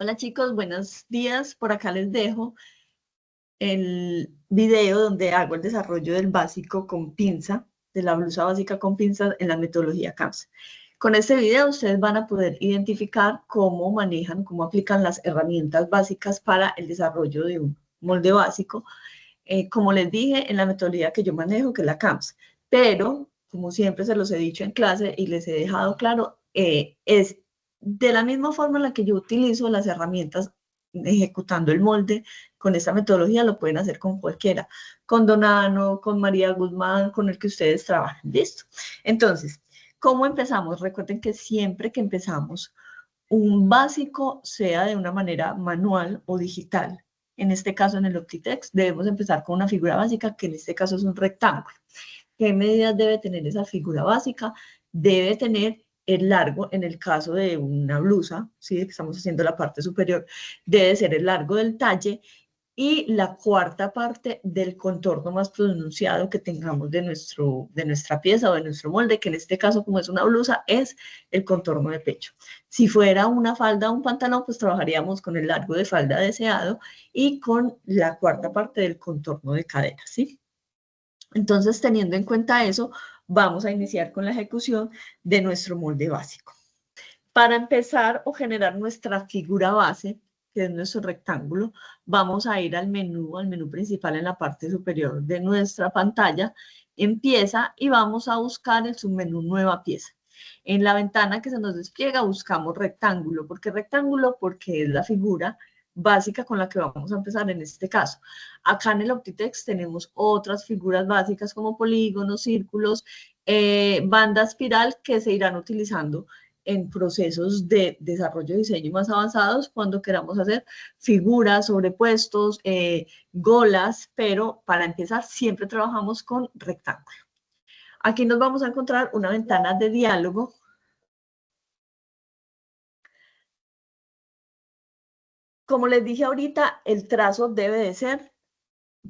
Hola chicos, buenos días. Por acá les dejo el video donde hago el desarrollo del básico con pinza, de la blusa básica con pinzas en la metodología CAMS. Con este video ustedes van a poder identificar cómo manejan, cómo aplican las herramientas básicas para el desarrollo de un molde básico, como les dije, en la metodología que yo manejo, que es la CAMS. Pero, como siempre se los he dicho en clase y les he dejado claro, es de la misma forma en la que yo utilizo las herramientas ejecutando el molde, con esta metodología lo pueden hacer con cualquiera, con Donano, con María Guzmán, con el que ustedes trabajen, ¿listo? Entonces, ¿cómo empezamos? Recuerden que siempre que empezamos un básico, sea de una manera manual o digital, en este caso en el Optitext, debemos empezar con una figura básica, que en este caso es un rectángulo. ¿Qué medidas debe tener esa figura básica? Debe tener el largo, en el caso de una blusa, ¿sí? Que estamos haciendo la parte superior, debe ser el largo del talle y la cuarta parte del contorno más pronunciado que tengamos de nuestra pieza o de nuestro molde, que en este caso, como es una blusa, es el contorno de pecho. Si fuera una falda o un pantalón, pues trabajaríamos con el largo de falda deseado y con la cuarta parte del contorno de cadera, ¿sí? Entonces, teniendo en cuenta eso, vamos a iniciar con la ejecución de nuestro molde básico. Para empezar o generar nuestra figura base, que es nuestro rectángulo, vamos a ir al menú principal en la parte superior de nuestra pantalla, en pieza, y vamos a buscar el submenú nueva pieza. En la ventana que se nos despliega buscamos rectángulo. ¿Por qué rectángulo? Porque es la figura básica con la que vamos a empezar en este caso. Acá en el Optitext tenemos otras figuras básicas como polígonos, círculos, banda espiral, que se irán utilizando en procesos de desarrollo de diseño más avanzados cuando queramos hacer figuras, sobrepuestos, golas, pero para empezar siempre trabajamos con rectángulo. Aquí nos vamos a encontrar una ventana de diálogo. Como les dije ahorita, el trazo debe de ser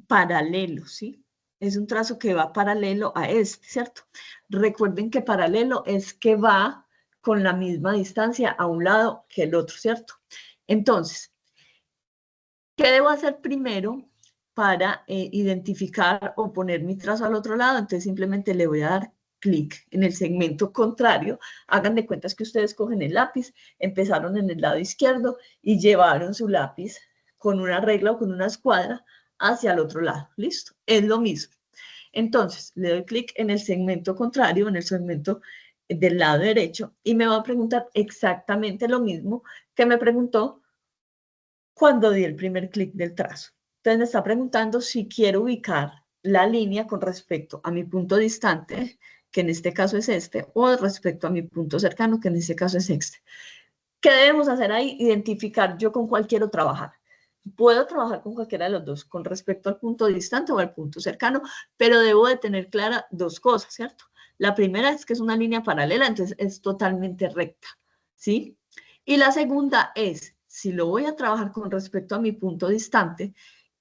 paralelo, ¿sí? Es un trazo que va paralelo a este, ¿cierto? Recuerden que paralelo es que va con la misma distancia a un lado que el otro, ¿cierto? Entonces, ¿qué debo hacer primero para identificar o poner mi trazo al otro lado? Entonces simplemente le voy a dar clic en el segmento contrario. Hagan de cuentas que ustedes cogen el lápiz, empezaron en el lado izquierdo y llevaron su lápiz con una regla o con una escuadra hacia el otro lado. ¿Listo? Es lo mismo. Entonces, le doy clic en el segmento contrario, en el segmento del lado derecho, y me va a preguntar exactamente lo mismo que me preguntó cuando di el primer clic del trazo. Entonces me está preguntando si quiero ubicar la línea con respecto a mi punto distante, que en este caso es este, o respecto a mi punto cercano, que en este caso es este. ¿Qué debemos hacer ahí? Identificar yo con cuál quiero trabajar. Puedo trabajar con cualquiera de los dos, con respecto al punto distante o al punto cercano, pero debo de tener clara dos cosas, ¿cierto? La primera es que es una línea paralela, entonces es totalmente recta, ¿sí? Y la segunda es, si lo voy a trabajar con respecto a mi punto distante,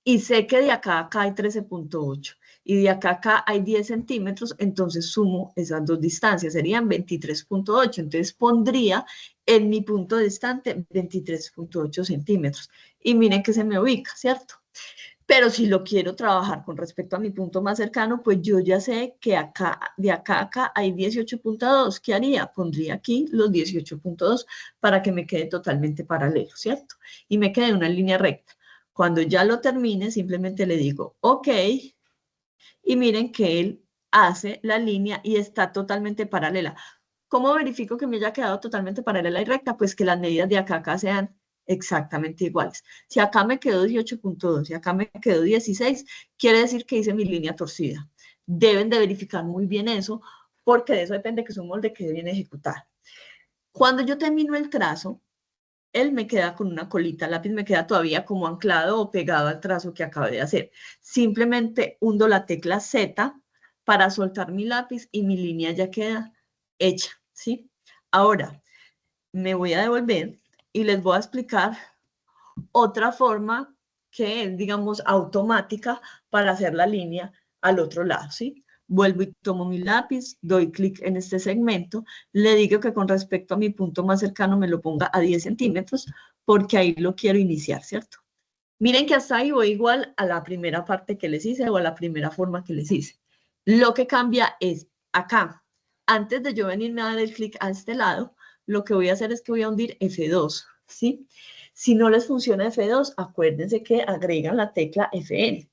y sé que de acá a acá hay 13.8 y de acá a acá hay 10 centímetros, entonces sumo esas dos distancias, serían 23.8. Entonces pondría en mi punto distante 23.8 centímetros. Y miren que se me ubica, ¿cierto? Pero si lo quiero trabajar con respecto a mi punto más cercano, pues yo ya sé que acá, de acá a acá hay 18.2. ¿Qué haría? Pondría aquí los 18.2 para que me quede totalmente paralelo, ¿cierto? Y me quede una línea recta. Cuando ya lo termine, simplemente le digo OK y miren que él hace la línea y está totalmente paralela. ¿Cómo verifico que me haya quedado totalmente paralela y recta? Pues que las medidas de acá a acá sean exactamente iguales. Si acá me quedó 18.2 y acá me quedó 16, quiere decir que hice mi línea torcida. Deben de verificar muy bien eso, porque de eso depende que es un molde que deben ejecutar. Cuando yo termino el trazo, él me queda con una colita, el lápiz me queda todavía como anclado o pegado al trazo que acabé de hacer. Simplemente hundo la tecla Z para soltar mi lápiz y mi línea ya queda hecha, ¿sí? Ahora, me voy a devolver y les voy a explicar otra forma que es, digamos, automática para hacer la línea al otro lado, ¿sí? Vuelvo y tomo mi lápiz, doy clic en este segmento, le digo que con respecto a mi punto más cercano me lo ponga a 10 centímetros, porque ahí lo quiero iniciar, ¿cierto? Miren que hasta ahí voy igual a la primera parte que les hice o a la primera forma que les hice. Lo que cambia es acá. Antes de yo venirme a dar el clic a este lado, lo que voy a hacer es que voy a hundir F2, ¿sí? Si no les funciona F2, acuérdense que agregan la tecla Fn.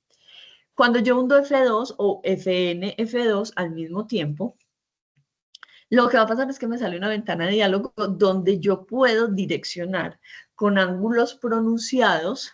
Cuando yo hundo F2 o Fn, F2 al mismo tiempo, lo que va a pasar es que me sale una ventana de diálogo donde yo puedo direccionar con ángulos pronunciados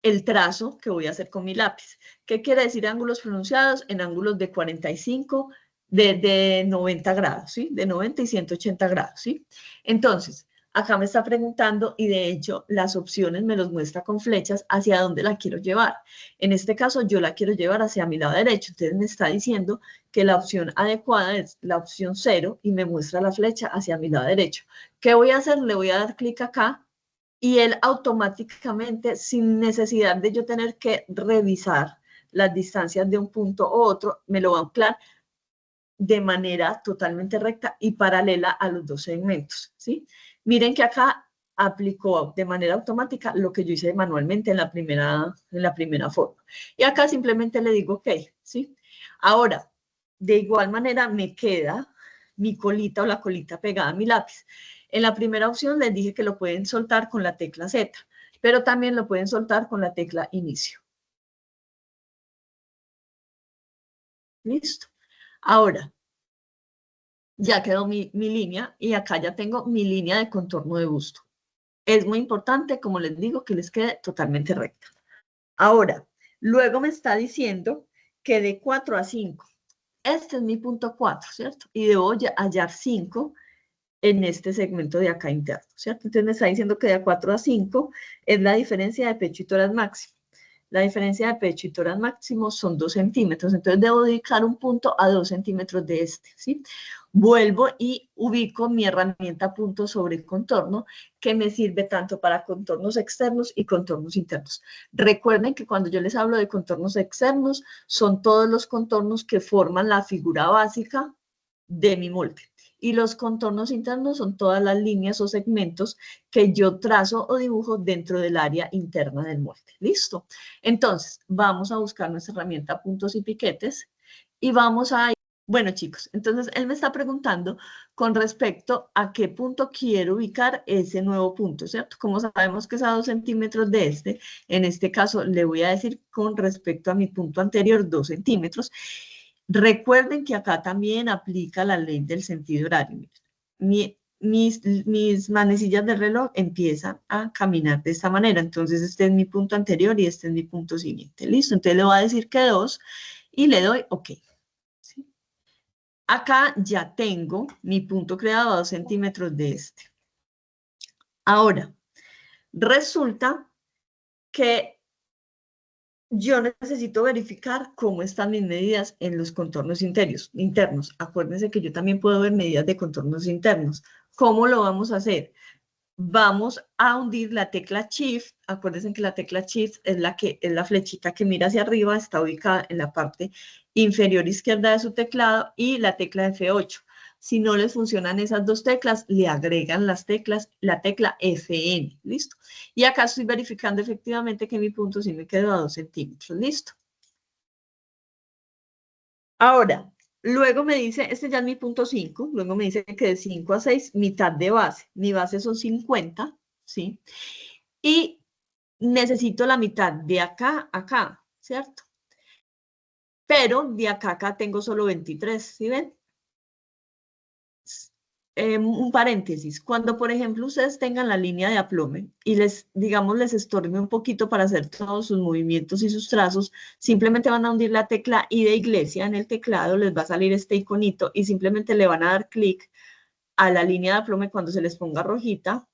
el trazo que voy a hacer con mi lápiz. ¿Qué quiere decir ángulos pronunciados? En ángulos de 45, de 90 grados, ¿sí? De 90 y 180 grados, ¿sí? Entonces, acá me está preguntando y de hecho las opciones me los muestra con flechas hacia dónde la quiero llevar. En este caso yo la quiero llevar hacia mi lado derecho, entonces me está diciendo que la opción adecuada es la opción 0 y me muestra la flecha hacia mi lado derecho. ¿Qué voy a hacer? Le voy a dar clic acá y él automáticamente, sin necesidad de yo tener que revisar las distancias de un punto a otro, me lo va a anclar de manera totalmente recta y paralela a los dos segmentos, ¿sí? Miren que acá aplicó de manera automática lo que yo hice manualmente en la primera forma. Y acá simplemente le digo OK, ¿sí? Ahora, de igual manera me queda mi colita o la colita pegada a mi lápiz. En la primera opción les dije que lo pueden soltar con la tecla Z, pero también lo pueden soltar con la tecla inicio. ¿Listo? Ahora, ya quedó mi línea y acá ya tengo mi línea de contorno de busto. Es muy importante, como les digo, que les quede totalmente recta. Ahora, luego me está diciendo que de 4 a 5. Este es mi punto 4, ¿cierto? Y debo hallar 5 en este segmento de acá interno, ¿cierto? Entonces me está diciendo que de 4 a 5 es la diferencia de pecho y tórax máximo. La diferencia de pecho y tórax máximo son 2 centímetros, entonces debo dedicar un punto a 2 centímetros de este, ¿sí? Vuelvo y ubico mi herramienta punto sobre el contorno, que me sirve tanto para contornos externos y contornos internos. Recuerden que cuando yo les hablo de contornos externos, son todos los contornos que forman la figura básica de mi molde. Y los contornos internos son todas las líneas o segmentos que yo trazo o dibujo dentro del área interna del molde. ¿Listo? Entonces, vamos a buscar nuestra herramienta puntos y piquetes y vamos a... Bueno, chicos, entonces él me está preguntando con respecto a qué punto quiero ubicar ese nuevo punto, ¿cierto? Como sabemos que es a 2 centímetros de este, en este caso le voy a decir con respecto a mi punto anterior 2 centímetros. Recuerden que acá también aplica la ley del sentido horario. Mis manecillas del reloj empiezan a caminar de esta manera. Entonces, este es mi punto anterior y este es mi punto siguiente. ¿Listo? Entonces, le voy a decir que 2 y le doy OK. ¿Sí? Acá ya tengo mi punto creado a 2 centímetros de este. Ahora, resulta que yo necesito verificar cómo están mis medidas en los contornos internos. Acuérdense que yo también puedo ver medidas de contornos internos. ¿Cómo lo vamos a hacer? Vamos a hundir la tecla Shift. Acuérdense que la tecla Shift es la flechita que mira hacia arriba, está ubicada en la parte inferior izquierda de su teclado, y la tecla F8. Si no les funcionan esas dos teclas, le agregan la tecla Fn, ¿listo? Y acá estoy verificando efectivamente que mi punto sí me quedó a 2 centímetros, ¿listo? Ahora, luego me dice, este ya es mi punto 5, luego me dice que de 5 a 6, mitad de base. Mi base son 50, ¿sí? Y necesito la mitad de acá a acá, ¿cierto? Pero de acá a acá tengo solo 23, ¿sí ven? Un paréntesis, cuando por ejemplo ustedes tengan la línea de aplome y digamos, les estorbe un poquito para hacer todos sus movimientos y sus trazos, simplemente van a hundir la tecla I de iglesia en el teclado, les va a salir este iconito y simplemente le van a dar clic a la línea de aplome cuando se les ponga rojita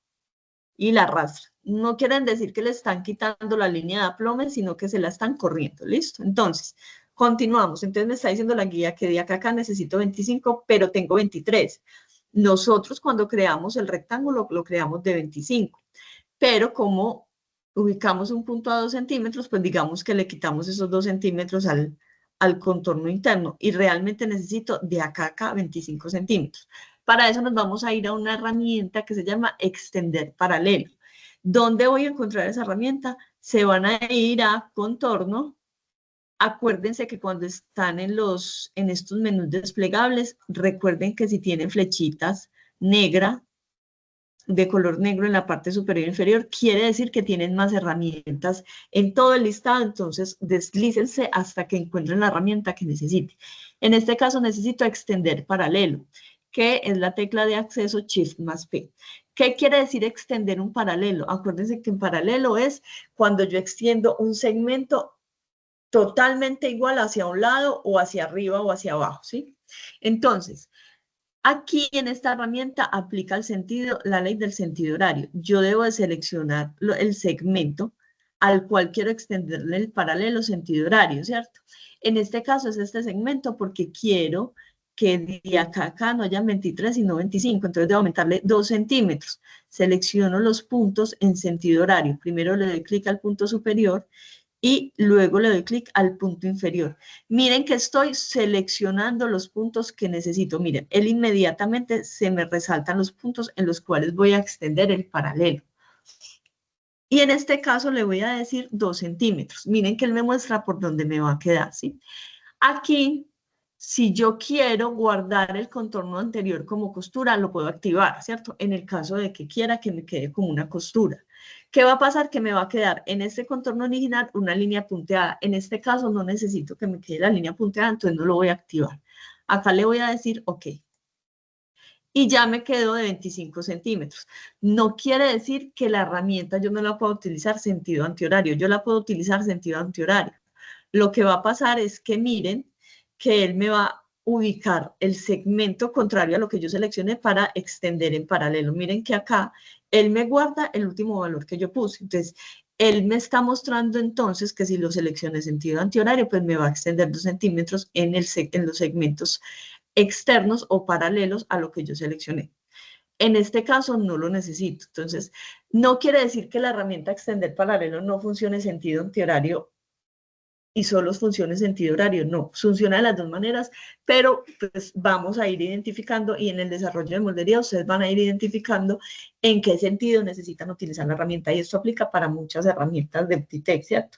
y la arrastran. No quieren decir que le están quitando la línea de aplome, sino que se la están corriendo, ¿listo? Entonces, continuamos. Entonces me está diciendo la guía que de acá a acá necesito 25, pero tengo 23. Nosotros cuando creamos el rectángulo lo creamos de 25, pero como ubicamos un punto a 2 centímetros, pues digamos que le quitamos esos 2 centímetros al contorno interno y realmente necesito de acá a acá 25 centímetros. Para eso nos vamos a ir a una herramienta que se llama extender paralelo. ¿Dónde voy a encontrar esa herramienta? Se van a ir a contorno. Acuérdense que cuando están en estos menús desplegables, recuerden que si tienen flechitas negra, de color negro en la parte superior e inferior, quiere decir que tienen más herramientas en todo el listado, entonces deslícense hasta que encuentren la herramienta que necesite. En este caso necesito extender paralelo, que es la tecla de acceso Shift más P. ¿Qué quiere decir extender un paralelo? Acuérdense que en paralelo es cuando yo extiendo un segmento totalmente igual hacia un lado o hacia arriba o hacia abajo, ¿sí? Entonces, aquí en esta herramienta aplica la ley del sentido horario. Yo debo de seleccionar el segmento al cual quiero extenderle el paralelo sentido horario, ¿cierto? En este caso es este segmento porque quiero que de acá a acá no haya 23 sino 25, entonces debo aumentarle 2 centímetros. Selecciono los puntos en sentido horario. Primero le doy clic al punto superior y luego le doy clic al punto inferior. Miren que estoy seleccionando los puntos que necesito. Miren, él inmediatamente se me resaltan los puntos en los cuales voy a extender el paralelo. Y en este caso le voy a decir 2 centímetros. Miren que él me muestra por dónde me va a quedar, ¿sí? Aquí, si yo quiero guardar el contorno anterior como costura, lo puedo activar, ¿cierto? En el caso de que quiera que me quede como una costura. ¿Qué va a pasar? Que me va a quedar en este contorno original una línea punteada. En este caso no necesito que me quede la línea punteada, entonces no lo voy a activar. Acá le voy a decir OK. Y ya me quedo de 25 centímetros. No quiere decir que la herramienta yo no la puedo utilizar sentido antihorario. Yo la puedo utilizar sentido antihorario. Lo que va a pasar es que miren que él me va a ubicar el segmento contrario a lo que yo seleccioné para extender en paralelo. Miren que acá él me guarda el último valor que yo puse. Entonces, él me está mostrando entonces que si lo seleccioné sentido antihorario, pues me va a extender 2 centímetros en los segmentos externos o paralelos a lo que yo seleccioné. En este caso no lo necesito. Entonces, no quiere decir que la herramienta extender paralelo no funcione en sentido antihorario y solo funcione en sentido horario. No, funciona de las dos maneras, pero pues vamos a ir identificando y en el desarrollo de moldería ustedes van a ir identificando en qué sentido necesitan utilizar la herramienta y esto aplica para muchas herramientas de Optitec, ¿cierto?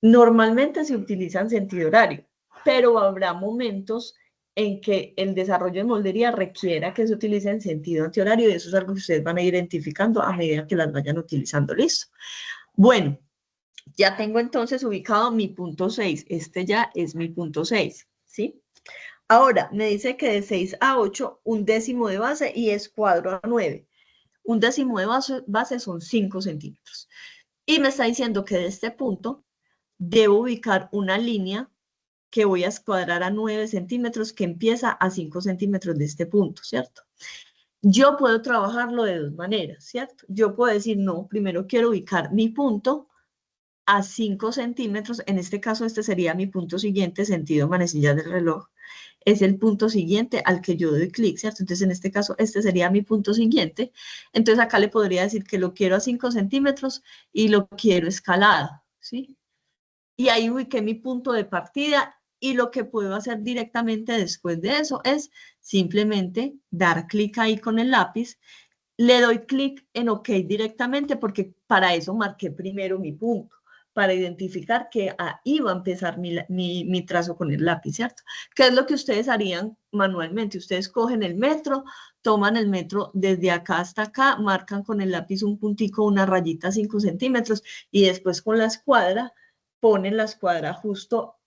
Normalmente se utiliza en sentido horario, pero habrá momentos en que el desarrollo de moldería requiera que se utilice en sentido antihorario y eso es algo que ustedes van a ir identificando a medida que las vayan utilizando. ¿Listo? Bueno, ya tengo entonces ubicado mi punto 6. Este ya es mi punto 6, ¿sí? Ahora, me dice que de 6 a 8, un décimo de base y escuadro a 9. Un décimo de base son 5 centímetros. Y me está diciendo que de este punto debo ubicar una línea que voy a escuadrar a 9 centímetros que empieza a 5 centímetros de este punto, ¿cierto? Yo puedo trabajarlo de dos maneras, ¿cierto? Yo puedo decir, no, primero quiero ubicar mi punto a 5 centímetros, en este caso este sería mi punto siguiente, sentido manecillas del reloj, es el punto siguiente al que yo doy clic, ¿cierto? Entonces en este caso este sería mi punto siguiente, entonces acá le podría decir que lo quiero a 5 centímetros y lo quiero escalado, ¿sí? Y ahí ubiqué mi punto de partida y lo que puedo hacer directamente después de eso es simplemente dar clic ahí con el lápiz, le doy clic en OK directamente porque para eso marqué primero mi punto, para identificar que ahí va a empezar mi trazo con el lápiz, ¿cierto? ¿Qué es lo que ustedes harían manualmente? Ustedes cogen el metro, toman el metro desde acá hasta acá, marcan con el lápiz un puntico, una rayita 5 centímetros y después con la escuadra ponen la escuadra justo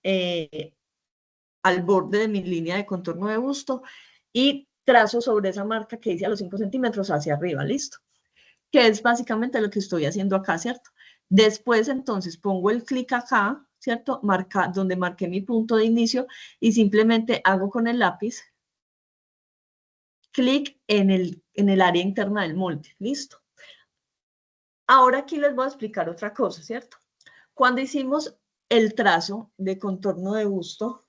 al borde de mi línea de contorno de busto y trazo sobre esa marca que dice a los 5 centímetros hacia arriba, listo. Que es básicamente lo que estoy haciendo acá, ¿cierto? Después entonces pongo el clic acá, ¿cierto? Donde marqué mi punto de inicio y simplemente hago con el lápiz clic en el área interna del molde, listo. Ahora aquí les voy a explicar otra cosa, ¿cierto? Cuando hicimos el trazo de contorno de busto,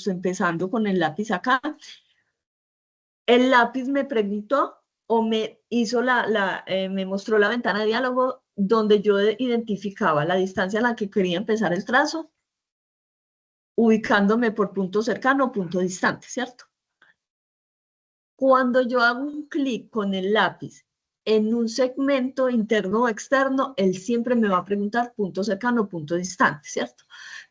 empezando con el lápiz acá, el lápiz me preguntó o me hizo me mostró la ventana de diálogo donde yo identificaba la distancia a la que quería empezar el trazo, ubicándome por punto cercano o punto distante, ¿cierto? Cuando yo hago un clic con el lápiz en un segmento interno o externo, él siempre me va a preguntar punto cercano, punto distante, ¿cierto?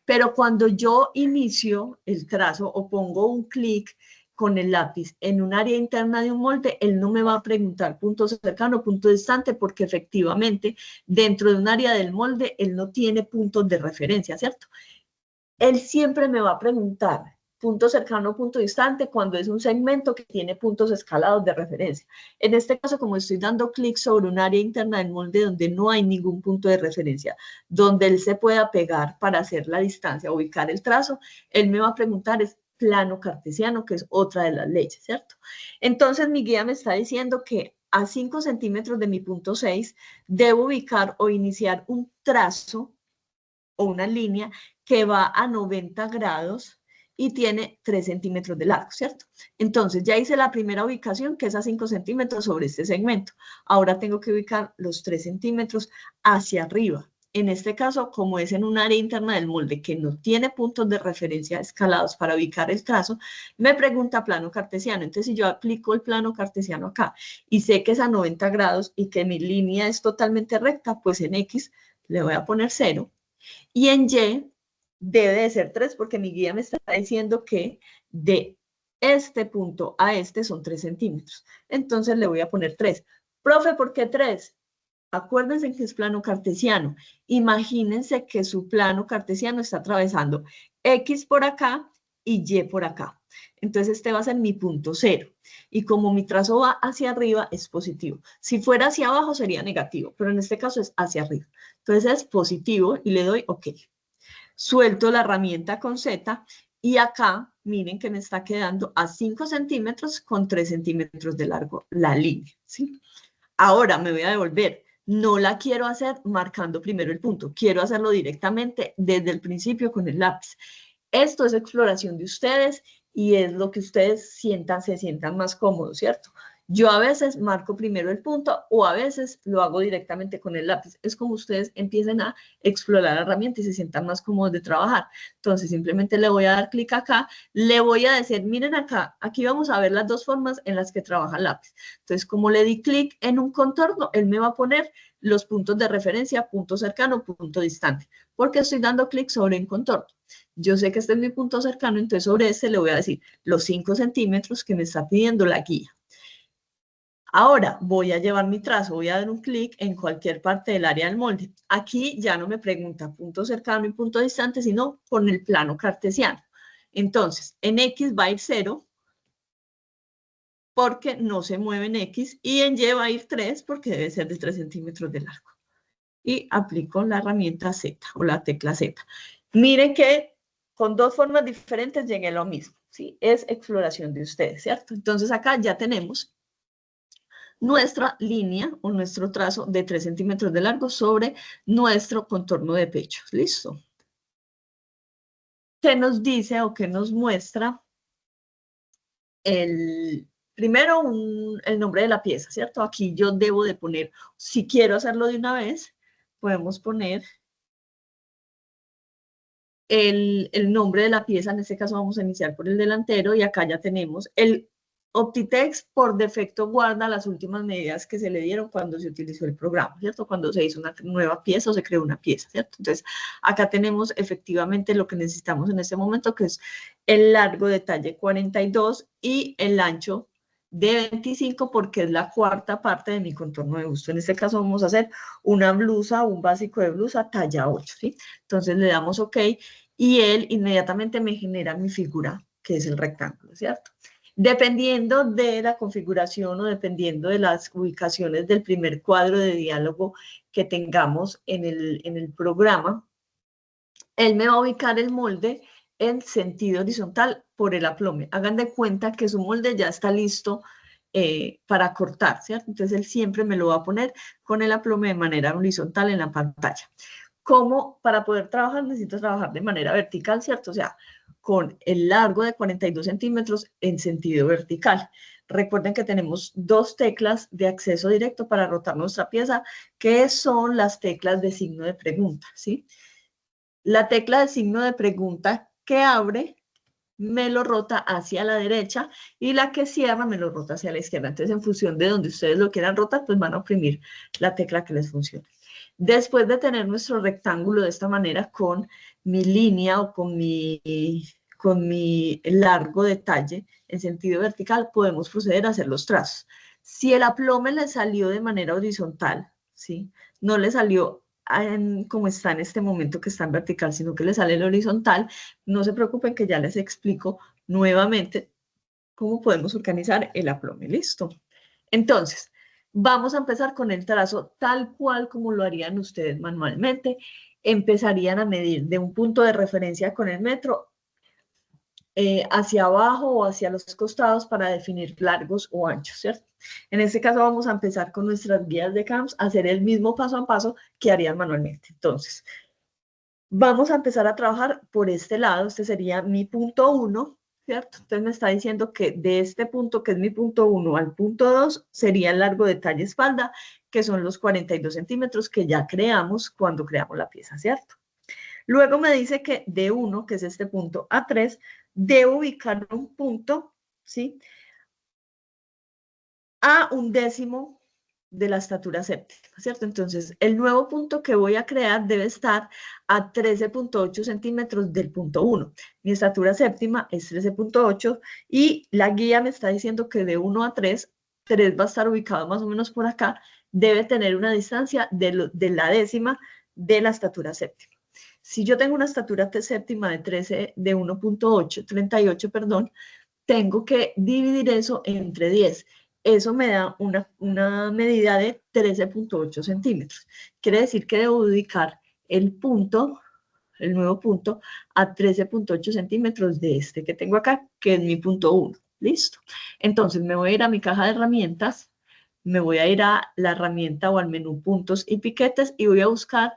Pero cuando yo inicio el trazo o pongo un clic con el lápiz en un área interna de un molde, él no me va a preguntar punto cercano, punto distante, porque efectivamente dentro de un área del molde, él no tiene puntos de referencia, ¿cierto? Él siempre me va a preguntar punto cercano, punto distante, cuando es un segmento que tiene puntos escalados de referencia. En este caso, como estoy dando clic sobre un área interna del molde donde no hay ningún punto de referencia, donde él se pueda pegar para hacer la distancia, ubicar el trazo, él me va a preguntar es plano cartesiano, que es otra de las leyes, ¿cierto? Entonces, mi guía me está diciendo que a 5 centímetros de mi punto 6 debo ubicar o iniciar un trazo o una línea que va a 90 grados y tiene 3 centímetros de largo, ¿cierto? Entonces ya hice la primera ubicación, que es a 5 centímetros sobre este segmento. Ahora tengo que ubicar los 3 centímetros hacia arriba. En este caso, como es en un área interna del molde que no tiene puntos de referencia escalados para ubicar el trazo, me pregunta plano cartesiano. Entonces, si yo aplico el plano cartesiano acá y sé que es a 90 grados y que mi línea es totalmente recta, pues en X le voy a poner 0. Y en Y debe de ser 3 porque mi guía me está diciendo que de este punto a este son 3 centímetros. Entonces le voy a poner 3. Profe, ¿por qué 3? Acuérdense que es plano cartesiano. Imagínense que su plano cartesiano está atravesando X por acá y Y por acá. Entonces este va a ser mi punto 0. Y como mi trazo va hacia arriba, es positivo. Si fuera hacia abajo sería negativo, pero en este caso es hacia arriba. Entonces es positivo y le doy OK. Suelto la herramienta con Z y acá, miren que me está quedando a 5 centímetros con 3 centímetros de largo la línea, ¿sí? Ahora me voy a devolver. No la quiero hacer marcando primero el punto. Quiero hacerlo directamente desde el principio con el lápiz. Esto es exploración de ustedes y es lo que ustedes se sientan más cómodos, ¿cierto? Yo a veces marco primero el punto o a veces lo hago directamente con el lápiz. Es como ustedes empiecen a explorar la herramienta y se sientan más cómodos de trabajar. Entonces simplemente le voy a dar clic acá, le voy a decir, miren acá, aquí vamos a ver las dos formas en las que trabaja el lápiz. Entonces como le di clic en un contorno, él me va a poner los puntos de referencia, punto cercano, punto distante, porque estoy dando clic sobre un contorno. Yo sé que este es mi punto cercano, entonces sobre este le voy a decir los 5 centímetros que me está pidiendo la guía. Ahora voy a llevar mi trazo, voy a dar un clic en cualquier parte del área del molde. Aquí ya no me pregunta punto cercano y punto distante, sino con el plano cartesiano. Entonces, en X va a ir 0, porque no se mueve en X, y en Y va a ir 3, porque debe ser de 3 centímetros de largo. Y aplico la herramienta Z, o la tecla Z. Miren que con dos formas diferentes llegué a lo mismo, ¿sí? Es exploración de ustedes, ¿cierto? Entonces acá ya tenemos nuestra línea o nuestro trazo de 3 centímetros de largo sobre nuestro contorno de pecho. ¿Listo? ¿Qué nos dice o qué nos muestra? Primero el nombre de la pieza, ¿cierto? Aquí yo debo de poner, si quiero hacerlo de una vez, podemos poner el nombre de la pieza. En este caso vamos a iniciar por el delantero y acá ya tenemos el Optitext. Por defecto guarda las últimas medidas que se le dieron cuando se utilizó el programa, ¿cierto? Cuando se hizo una nueva pieza o se creó una pieza, ¿cierto? Entonces, acá tenemos efectivamente lo que necesitamos en este momento, que es el largo de talle 42 y el ancho de 25, porque es la cuarta parte de mi contorno de busto. En este caso vamos a hacer una blusa, un básico de blusa talla 8, ¿sí? Entonces le damos OK y él inmediatamente me genera mi figura, que es el rectángulo, ¿cierto? Dependiendo de la configuración o dependiendo de las ubicaciones del primer cuadro de diálogo que tengamos en el programa, él me va a ubicar el molde en sentido horizontal por el aplome. Hagan de cuenta que su molde ya está listo para cortar, ¿cierto? Entonces él siempre me lo va a poner con el aplome de manera horizontal en la pantalla. Como para poder trabajar necesito trabajar de manera vertical, ¿cierto? O sea, con el largo de 42 centímetros en sentido vertical. Recuerden que tenemos dos teclas de acceso directo para rotar nuestra pieza, que son las teclas de signo de pregunta, ¿sí? La tecla de signo de pregunta que abre me lo rota hacia la derecha y la que cierra me lo rota hacia la izquierda. Entonces, en función de donde ustedes lo quieran rotar, pues van a oprimir la tecla que les funcione. Después de tener nuestro rectángulo de esta manera con mi línea o con mi largo detalle en sentido vertical, podemos proceder a hacer los trazos. Si el aplome le salió de manera horizontal, ¿sí? No le salió como está en este momento que está en vertical, sino que le sale el horizontal, no se preocupen que ya les explico nuevamente cómo podemos organizar el aplome. ¿Listo? Entonces, vamos a empezar con el trazo tal cual como lo harían ustedes manualmente. Empezarían a medir de un punto de referencia con el metro hacia abajo o hacia los costados para definir largos o anchos, ¿cierto? En este caso vamos a empezar con nuestras guías de CAMS a hacer el mismo paso a paso que harían manualmente. Entonces, vamos a empezar a trabajar por este lado, este sería mi punto 1, ¿cierto? Entonces me está diciendo que de este punto, que es mi punto 1, al punto 2, sería el largo de talla espalda, que son los 42 centímetros que ya creamos cuando creamos la pieza, ¿cierto? Luego me dice que de 1, que es este punto, a 3, debo ubicar un punto, ¿sí? A 1/10 de la estatura séptima, ¿cierto? Entonces, el nuevo punto que voy a crear debe estar a 13.8 centímetros del punto 1. Mi estatura séptima es 13.8 y la guía me está diciendo que de 1 a 3, 3 va a estar ubicado más o menos por acá, debe tener una distancia de la décima de la estatura séptima. Si yo tengo una estatura séptima de 1.8, 38, perdón, tengo que dividir eso entre 10. Eso me da una medida de 13.8 centímetros. Quiere decir que debo ubicar el punto, el nuevo punto, a 13.8 centímetros de este que tengo acá, que es mi punto 1. ¿Listo? Entonces me voy a ir a mi caja de herramientas, me voy a ir a la herramienta o al menú puntos y piquetes y voy a buscar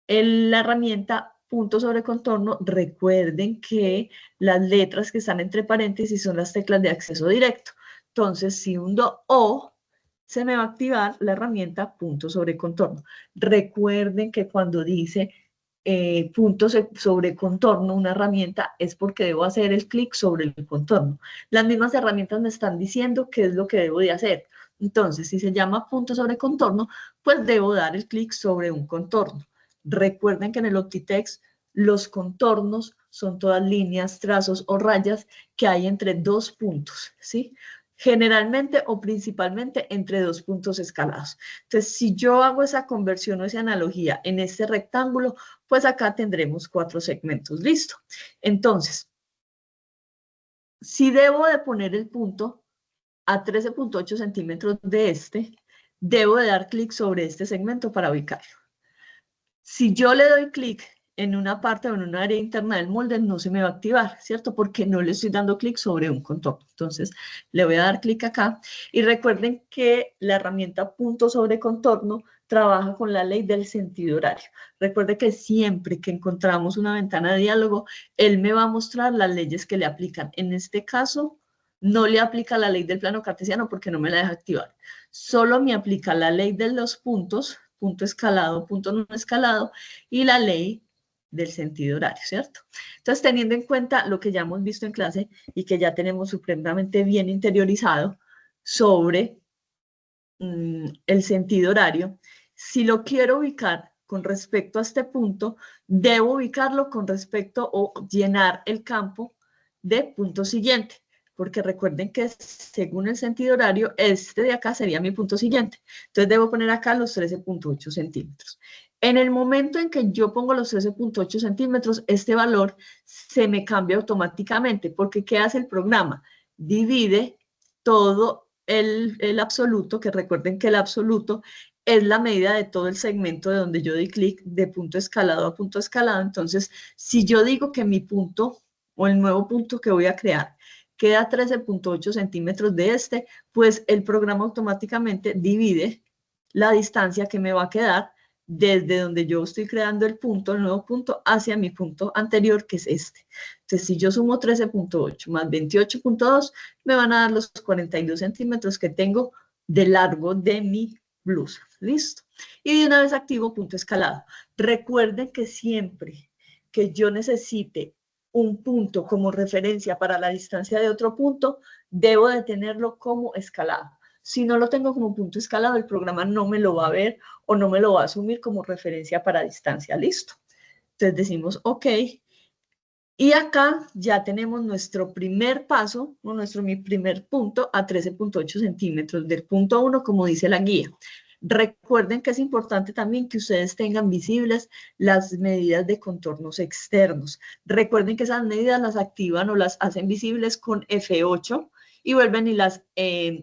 la herramienta punto sobre contorno. Recuerden que las letras que están entre paréntesis son las teclas de acceso directo. Entonces, si hundo O, se me va a activar la herramienta punto sobre contorno. Recuerden que cuando dice punto sobre contorno, una herramienta, es porque debo hacer el clic sobre el contorno. Las mismas herramientas me están diciendo qué es lo que debo de hacer. Entonces, si se llama punto sobre contorno, pues debo dar el clic sobre un contorno. Recuerden que en el OptiText los contornos son todas líneas, trazos o rayas que hay entre dos puntos, ¿sí? Generalmente o principalmente entre dos puntos escalados. Entonces, si yo hago esa conversión o esa analogía en este rectángulo, pues acá tendremos 4 segmentos. Listo. Entonces, si debo de poner el punto a 13.8 centímetros de este, debo de dar clic sobre este segmento para ubicarlo. Si yo le doy clic en una parte o en un área interna del molde, no se me va a activar, ¿cierto? Porque no le estoy dando clic sobre un contorno. Entonces, le voy a dar clic acá. Y recuerden que la herramienta punto sobre contorno trabaja con la ley del sentido horario. Recuerde que siempre que encontramos una ventana de diálogo, él me va a mostrar las leyes que le aplican. En este caso, no le aplica la ley del plano cartesiano porque no me la deja activar. Solo me aplica la ley de los puntos, punto escalado, punto no escalado, y la ley del sentido horario, ¿cierto? Entonces, teniendo en cuenta lo que ya hemos visto en clase y que ya tenemos supremamente bien interiorizado sobre el sentido horario, si lo quiero ubicar con respecto a este punto, debo ubicarlo con respecto o llenar el campo de punto siguiente, porque recuerden que según el sentido horario, este de acá sería mi punto siguiente. Entonces debo poner acá los 13.8 centímetros. En el momento en que yo pongo los 13.8 centímetros, este valor se me cambia automáticamente, porque ¿qué hace el programa? Divide todo el absoluto, que recuerden que el absoluto es la medida de todo el segmento de donde yo di clic de punto escalado a punto escalado. Entonces, si yo digo que mi punto o el nuevo punto que voy a crear queda 13.8 centímetros de este, pues el programa automáticamente divide la distancia que me va a quedar desde donde yo estoy creando el punto, el nuevo punto, hacia mi punto anterior, que es este. Entonces, si yo sumo 13.8 más 28.2, me van a dar los 42 centímetros que tengo de largo de mi blusa. ¿Listo? Y de una vez activo punto escalado. Recuerden que siempre que yo necesite un punto como referencia para la distancia de otro punto, debo de tenerlo como escalado. Si no lo tengo como punto escalado, el programa no me lo va a ver o no me lo va a asumir como referencia para distancia. Listo. Entonces decimos OK. Y acá ya tenemos nuestro primer paso, o mi primer punto a 13.8 centímetros del punto 1, como dice la guía. Recuerden que es importante también que ustedes tengan visibles las medidas de contornos externos. Recuerden que esas medidas las activan o las hacen visibles con F8 y vuelven y las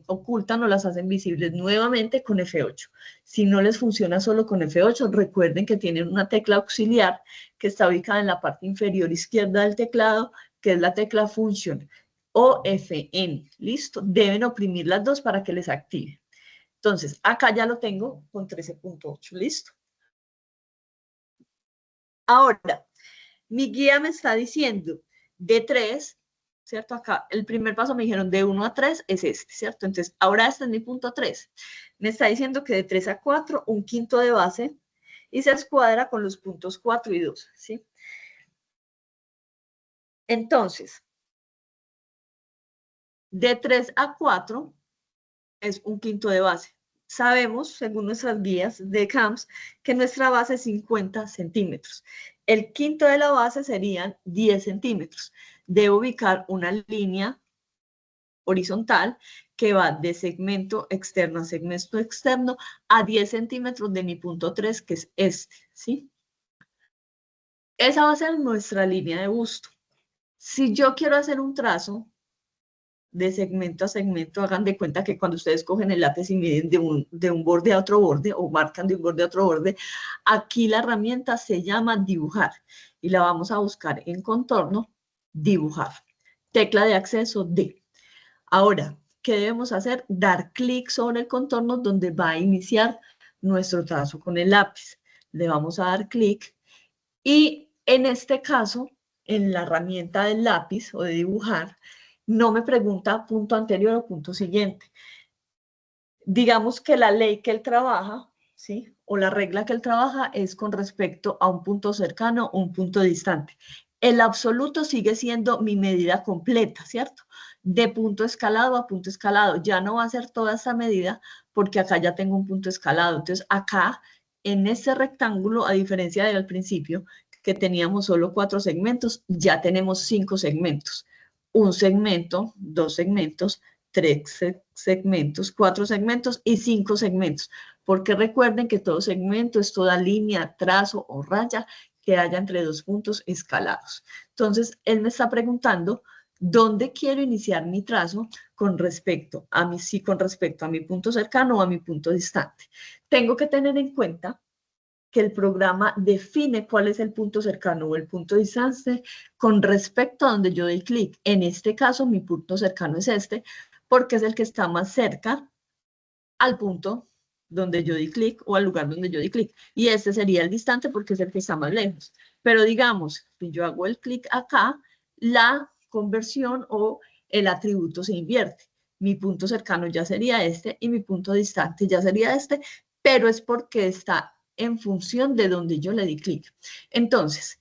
ocultan o las hacen visibles nuevamente con F8. Si no les funciona solo con F8, recuerden que tienen una tecla auxiliar que está ubicada en la parte inferior izquierda del teclado, que es la tecla Function o FN. ¿Listo? Deben oprimir las dos para que les active. Entonces, acá ya lo tengo con 13.8, ¿listo? Ahora, mi guía me está diciendo de 3, ¿cierto? Acá, el primer paso me dijeron de 1 a 3 es este, ¿cierto? Entonces, ahora este es mi punto 3. Me está diciendo que de 3 a 4, un quinto de base, y se escuadra con los puntos 4 y 2, ¿sí? Entonces, de 3 a 4 es un quinto de base. Sabemos, según nuestras guías de CAMS, que nuestra base es 50 centímetros. El quinto de la base serían 10 centímetros. Debo ubicar una línea horizontal que va de segmento externo a segmento externo a 10 centímetros de mi punto 3, que es este, ¿sí? Esa va a ser nuestra línea de busto. Si yo quiero hacer un trazo de segmento a segmento, hagan de cuenta que cuando ustedes cogen el lápiz y miden de un borde a otro borde o marcan de un borde a otro borde, aquí la herramienta se llama dibujar y la vamos a buscar en contorno, dibujar. Tecla de acceso D. Ahora, ¿qué debemos hacer? Dar clic sobre el contorno donde va a iniciar nuestro trazo con el lápiz. Le vamos a dar clic y en este caso, en la herramienta del lápiz o de dibujar, no me pregunta punto anterior o punto siguiente. Digamos que la ley que él trabaja, ¿sí? O la regla que él trabaja es con respecto a un punto cercano o un punto distante. El absoluto sigue siendo mi medida completa, ¿cierto? De punto escalado a punto escalado. Ya no va a ser toda esa medida porque acá ya tengo un punto escalado. Entonces acá, en este rectángulo, a diferencia del principio, que teníamos solo 4 segmentos, ya tenemos 5 segmentos. Un segmento, 2 segmentos, 3 segmentos, 4 segmentos y 5 segmentos, porque recuerden que todo segmento es toda línea, trazo o raya que haya entre dos puntos escalados. Entonces, él me está preguntando dónde quiero iniciar mi trazo con respecto a mi punto cercano o a mi punto distante. Tengo que tener en cuenta que el programa define cuál es el punto cercano o el punto distante con respecto a donde yo doy clic. En este caso, mi punto cercano es este, porque es el que está más cerca al punto donde yo di clic o al lugar donde yo di clic. Y este sería el distante porque es el que está más lejos. Pero digamos, si yo hago el clic acá, la conversión o el atributo se invierte. Mi punto cercano ya sería este y mi punto distante ya sería este, pero es porque está en función de donde yo le di clic. Entonces,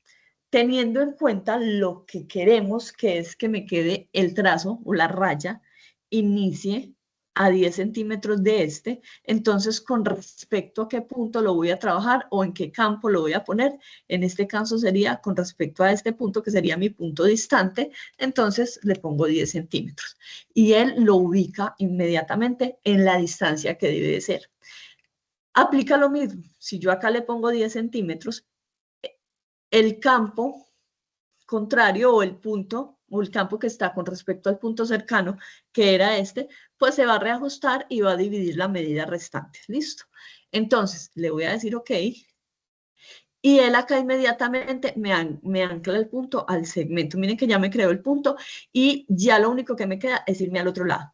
teniendo en cuenta lo que queremos, que es que me quede el trazo o la raya, inicie a 10 centímetros de este, entonces con respecto a qué punto lo voy a trabajar o en qué campo lo voy a poner, en este caso sería con respecto a este punto que sería mi punto distante, entonces le pongo 10 centímetros y él lo ubica inmediatamente en la distancia que debe de ser. Aplica lo mismo, si yo acá le pongo 10 centímetros, el campo contrario o el punto o el campo que está con respecto al punto cercano, que era este, pues se va a reajustar y va a dividir la medida restante. ¿Listo? Entonces, le voy a decir OK. Y él acá inmediatamente me ancla el punto al segmento. Miren que ya me creó el punto y ya lo único que me queda es irme al otro lado.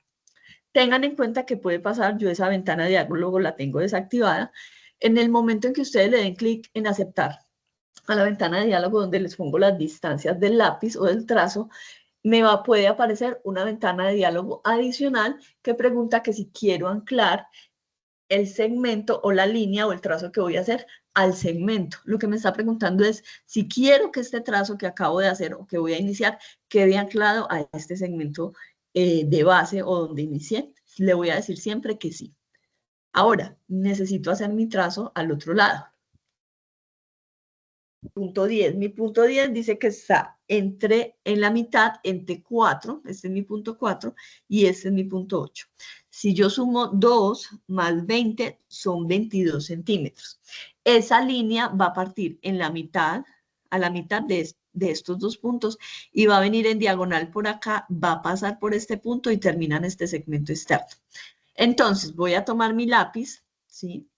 Tengan en cuenta que puede pasar, yo esa ventana de diálogo la tengo desactivada, en el momento en que ustedes le den clic en aceptar a la ventana de diálogo donde les pongo las distancias del lápiz o del trazo, puede aparecer una ventana de diálogo adicional que pregunta que si quiero anclar el segmento o la línea o el trazo que voy a hacer al segmento. Lo que me está preguntando es si quiero que este trazo que acabo de hacer o que voy a iniciar quede anclado a este segmento de base o donde inicié. Le voy a decir siempre que sí. Ahora, necesito hacer mi trazo al otro lado. Punto 10. Mi punto 10 dice que está en la mitad, entre 4, este es mi punto 4, y este es mi punto 8. Si yo sumo 2 más 20, son 22 centímetros. Esa línea va a partir en la mitad, a la mitad de estos dos puntos, y va a venir en diagonal por acá, va a pasar por este punto y termina en este segmento externo. Entonces, voy a tomar mi lápiz, ¿sí?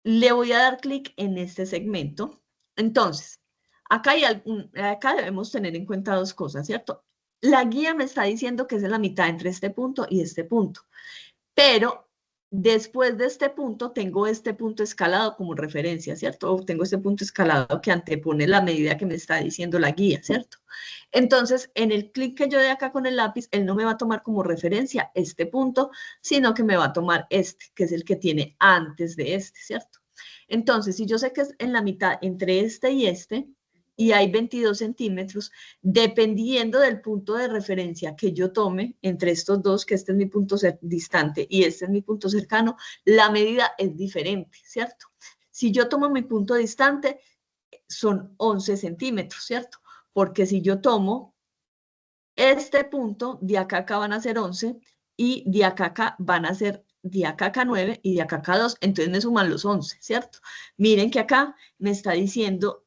Le voy a dar clic en este segmento. Entonces, acá debemos tener en cuenta dos cosas, ¿cierto? La guía me está diciendo que es en la mitad entre este punto y este punto, pero después de este punto tengo este punto escalado como referencia, ¿cierto? O tengo este punto escalado que antepone la medida que me está diciendo la guía, ¿cierto? Entonces, en el clic que yo dé acá con el lápiz, él no me va a tomar como referencia este punto, sino que me va a tomar este, que es el que tiene antes de este, ¿cierto? Entonces, si yo sé que es en la mitad entre este, y hay 22 centímetros, dependiendo del punto de referencia que yo tome entre estos dos, que este es mi punto distante y este es mi punto cercano, la medida es diferente, ¿cierto? Si yo tomo mi punto distante, son 11 centímetros, ¿cierto? Porque si yo tomo este punto, de acá a acá van a ser 11 y de acá a acá van a ser de acá a acá 9 y de acá a acá 2, entonces me suman los 11, ¿cierto? Miren que acá me está diciendo,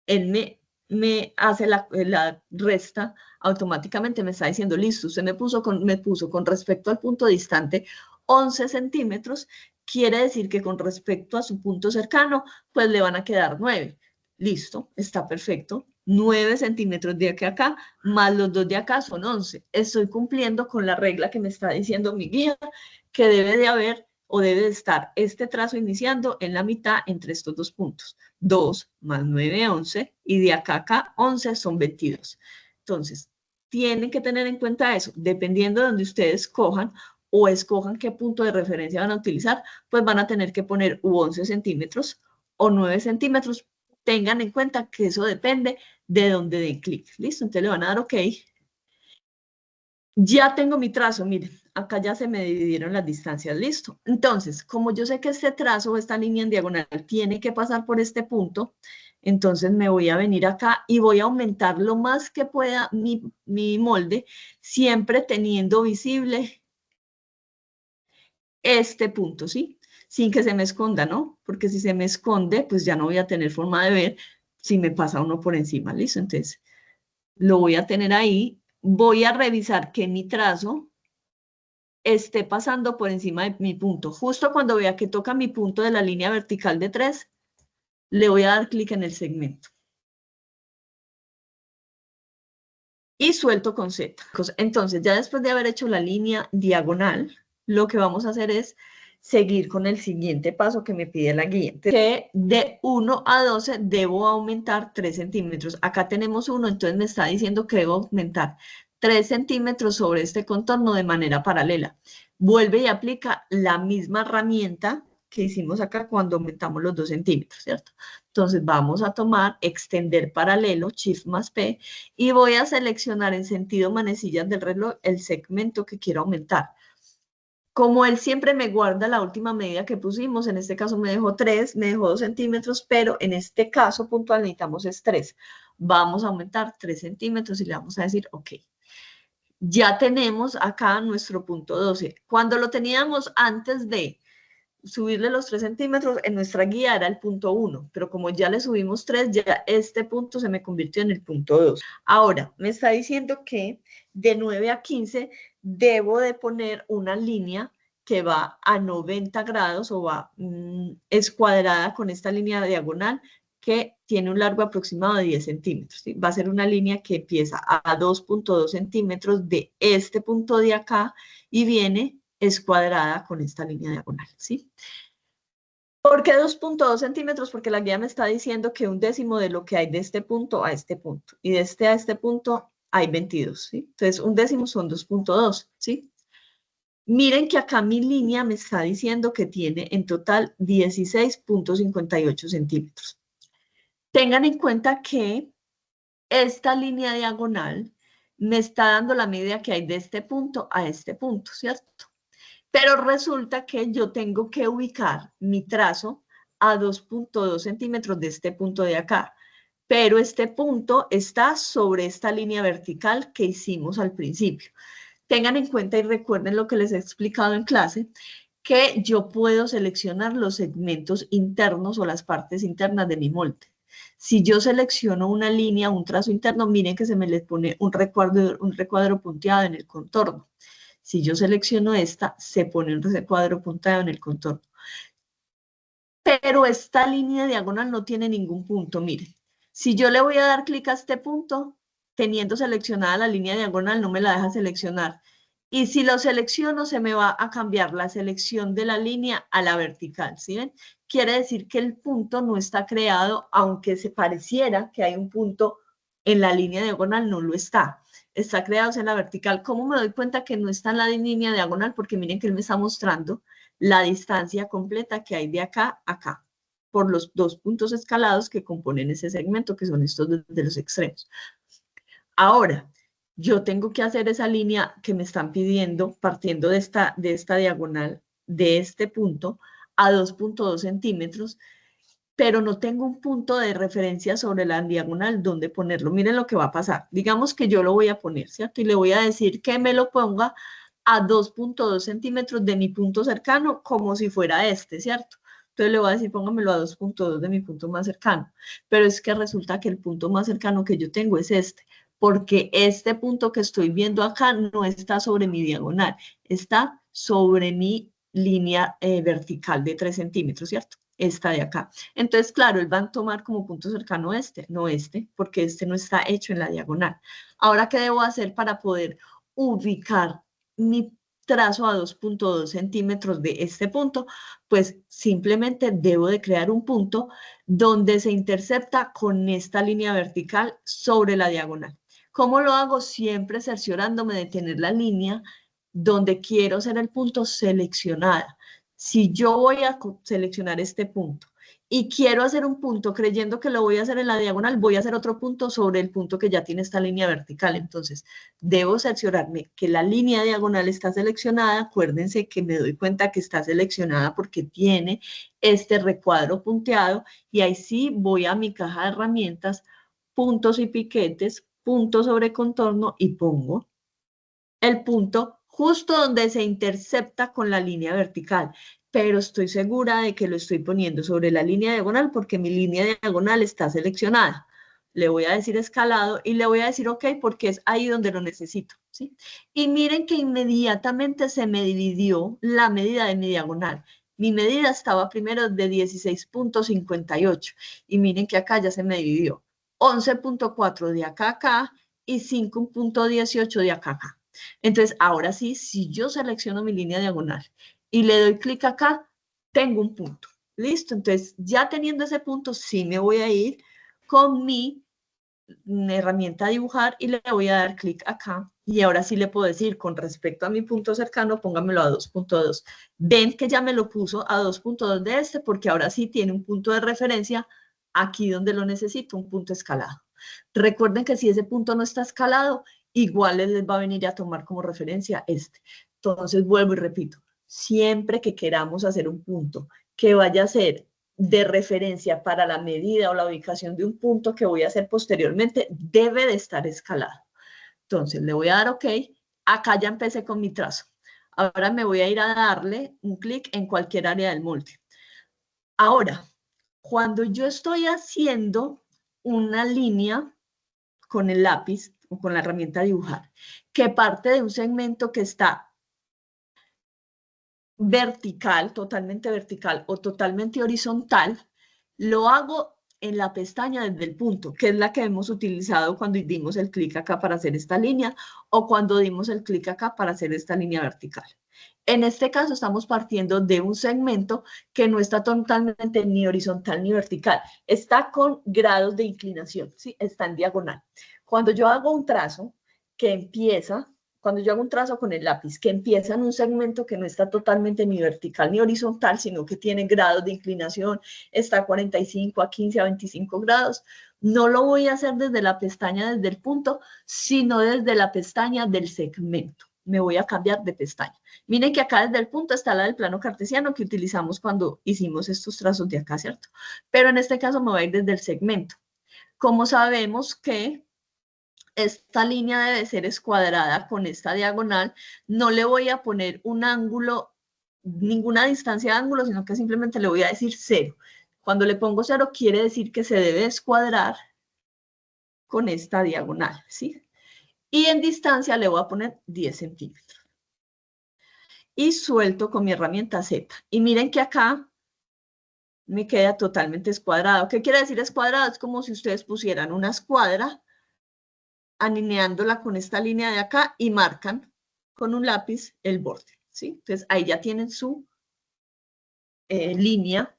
él me hace la resta, automáticamente me está diciendo, listo, usted me puso con respecto al punto distante 11 centímetros, quiere decir que con respecto a su punto cercano, pues le van a quedar 9. Listo, está perfecto. 9 centímetros de aquí a acá, más los dos de acá son 11. Estoy cumpliendo con la regla que me está diciendo mi guía, que debe de haber o debe de estar este trazo iniciando en la mitad entre estos dos puntos. 2 más 9, 11, y de acá a acá 11 son 22. Entonces, tienen que tener en cuenta eso, dependiendo de donde ustedes cojan o escojan qué punto de referencia van a utilizar, pues van a tener que poner 11 centímetros o 9 centímetros. Tengan en cuenta que eso depende de donde den clic. ¿Listo? Entonces le van a dar OK. Ya tengo mi trazo, miren, acá ya se me dividieron las distancias, listo. Entonces, como yo sé que este trazo o esta línea en diagonal tiene que pasar por este punto, entonces me voy a venir acá y voy a aumentar lo más que pueda mi molde, siempre teniendo visible este punto, ¿sí? Sin que se me esconda, ¿no? Porque si se me esconde, pues ya no voy a tener forma de ver si me pasa uno por encima, ¿listo? Entonces, lo voy a tener ahí. Voy a revisar que mi trazo esté pasando por encima de mi punto. Justo cuando vea que toca mi punto de la línea vertical de 3, le voy a dar clic en el segmento. Y suelto con Z. Entonces, ya después de haber hecho la línea diagonal, lo que vamos a hacer es seguir con el siguiente paso que me pide la guía. Que de 1 a 12 debo aumentar 3 centímetros. Acá tenemos 1, entonces me está diciendo que debo aumentar 3 centímetros sobre este contorno de manera paralela. Vuelve y aplica la misma herramienta que hicimos acá cuando aumentamos los 2 centímetros, ¿cierto? Entonces vamos a tomar, extender paralelo, Shift más P, y voy a seleccionar en sentido manecillas del reloj el segmento que quiero aumentar. Como él siempre me guarda la última medida que pusimos, en este caso me dejó 3, me dejó 2 centímetros, pero en este caso puntual necesitamos es 3. Vamos a aumentar 3 centímetros y le vamos a decir OK. Ya tenemos acá nuestro punto 12. Cuando lo teníamos antes de subirle los 3 centímetros, en nuestra guía era el punto 1, pero como ya le subimos 3, ya este punto se me convirtió en el punto 2. Ahora, me está diciendo que de 9 a 15 debo de poner una línea que va a 90 grados o va escuadrada con esta línea diagonal que tiene un largo aproximado de 10 centímetros. ¿Sí? Va a ser una línea que empieza a 2.2 centímetros de este punto de acá y viene escuadrada con esta línea diagonal, ¿sí? ¿Por qué 2.2 centímetros? Porque la guía me está diciendo que un décimo de lo que hay de este punto a este punto, y de este a este punto hay 22, ¿sí? Entonces, un décimo son 2.2, ¿sí? Miren que acá mi línea me está diciendo que tiene en total 16.58 centímetros. Tengan en cuenta que esta línea diagonal me está dando la medida que hay de este punto a este punto, ¿cierto? Pero resulta que yo tengo que ubicar mi trazo a 2.2 centímetros de este punto de acá. Pero este punto está sobre esta línea vertical que hicimos al principio. Tengan en cuenta y recuerden lo que les he explicado en clase, que yo puedo seleccionar los segmentos internos o las partes internas de mi molde. Si yo selecciono una línea, un trazo interno, miren que se me le pone un recuadro punteado en el contorno. Si yo selecciono esta, se pone un recuadro punteado en el contorno. Pero esta línea diagonal no tiene ningún punto, miren. Si yo le voy a dar clic a este punto, teniendo seleccionada la línea diagonal, no me la deja seleccionar. Y si lo selecciono, se me va a cambiar la selección de la línea a la vertical, ¿sí ven? Quiere decir que el punto no está creado, aunque se pareciera que hay un punto en la línea diagonal, no lo está. Está creado en la vertical. ¿Cómo me doy cuenta que no está en la línea diagonal? Porque miren que él me está mostrando la distancia completa que hay de acá a acá, por los dos puntos escalados que componen ese segmento, que son estos de los extremos. Ahora, yo tengo que hacer esa línea que me están pidiendo, partiendo de esta diagonal, de este punto, a 2.2 centímetros, pero no tengo un punto de referencia sobre la diagonal donde ponerlo. Miren lo que va a pasar. Digamos que yo lo voy a poner, ¿cierto? Y le voy a decir que me lo ponga a 2.2 centímetros de mi punto cercano, como si fuera este, ¿cierto? Entonces le voy a decir, póngamelo a 2.2 de mi punto más cercano. Pero es que resulta que el punto más cercano que yo tengo es este, porque este punto que estoy viendo acá no está sobre mi diagonal, está sobre mi línea vertical de 3 centímetros, ¿cierto? Esta de acá. Entonces, claro, él va a tomar como punto cercano este, no este, porque este no está hecho en la diagonal. Ahora, ¿qué debo hacer para poder ubicar mi trazo a 2.2 centímetros de este punto? Pues simplemente debo de crear un punto donde se intercepta con esta línea vertical sobre la diagonal. ¿Cómo lo hago? Siempre cerciorándome de tener la línea donde quiero hacer el punto seleccionada. Si yo voy a seleccionar este punto y quiero hacer un punto creyendo que lo voy a hacer en la diagonal, voy a hacer otro punto sobre el punto que ya tiene esta línea vertical. Entonces, debo cerciorarme que la línea diagonal está seleccionada. Acuérdense que me doy cuenta que está seleccionada porque tiene este recuadro punteado y ahí sí voy a mi caja de herramientas, puntos y piquetes, punto sobre contorno y pongo el punto justo donde se intercepta con la línea vertical, pero estoy segura de que lo estoy poniendo sobre la línea diagonal porque mi línea diagonal está seleccionada. Le voy a decir escalado y le voy a decir OK porque es ahí donde lo necesito, ¿sí? Y miren que inmediatamente se me dividió la medida de mi diagonal. Mi medida estaba primero de 16.58 y miren que acá ya se me dividió 11.4 de acá a acá y 5.18 de acá a acá. Entonces, ahora sí, si yo selecciono mi línea diagonal y le doy clic acá, tengo un punto. ¿Listo? Entonces, ya teniendo ese punto, sí me voy a ir con mi herramienta dibujar y le voy a dar clic acá. Y ahora sí le puedo decir, con respecto a mi punto cercano, póngamelo a 2.2. Ven que ya me lo puso a 2.2 de este, porque ahora sí tiene un punto de referencia aquí donde lo necesito, un punto escalado. Recuerden que si ese punto no está escalado, igual les va a venir a tomar como referencia este. Entonces, vuelvo y repito, siempre que queramos hacer un punto que vaya a ser de referencia para la medida o la ubicación de un punto que voy a hacer posteriormente, debe de estar escalado. Entonces, le voy a dar OK. Acá ya empecé con mi trazo. Ahora me voy a ir a darle un clic en cualquier área del molde. Ahora, cuando yo estoy haciendo una línea con el lápiz o con la herramienta dibujar, que parte de un segmento que está vertical, totalmente vertical o totalmente horizontal, lo hago en la pestaña desde el punto, que es la que hemos utilizado cuando dimos el clic acá para hacer esta línea o cuando dimos el clic acá para hacer esta línea vertical. En este caso estamos partiendo de un segmento que no está totalmente ni horizontal ni vertical, está con grados de inclinación, ¿sí? Está en diagonal. Cuando yo hago un trazo que empieza cuando yo hago un trazo con el lápiz que empieza en un segmento que no está totalmente ni vertical ni horizontal, sino que tiene grados de inclinación, está a 45, a 15, a 25 grados, no lo voy a hacer desde la pestaña, desde el punto, sino desde la pestaña del segmento. Me voy a cambiar de pestaña. Miren que acá desde el punto está la del plano cartesiano que utilizamos cuando hicimos estos trazos de acá, ¿cierto? Pero en este caso me voy a ir desde el segmento. Como sabemos que esta línea debe ser escuadrada con esta diagonal, no le voy a poner un ángulo, ninguna distancia de ángulo, sino que simplemente le voy a decir 0. Cuando le pongo 0 quiere decir que se debe escuadrar con esta diagonal, ¿sí? Y en distancia le voy a poner 10 centímetros. Y suelto con mi herramienta Z. Y miren que acá me queda totalmente escuadrado. ¿Qué quiere decir escuadrado? Es como si ustedes pusieran una escuadra alineándola con esta línea de acá y marcan con un lápiz el borde, ¿sí? Entonces ahí ya tienen su línea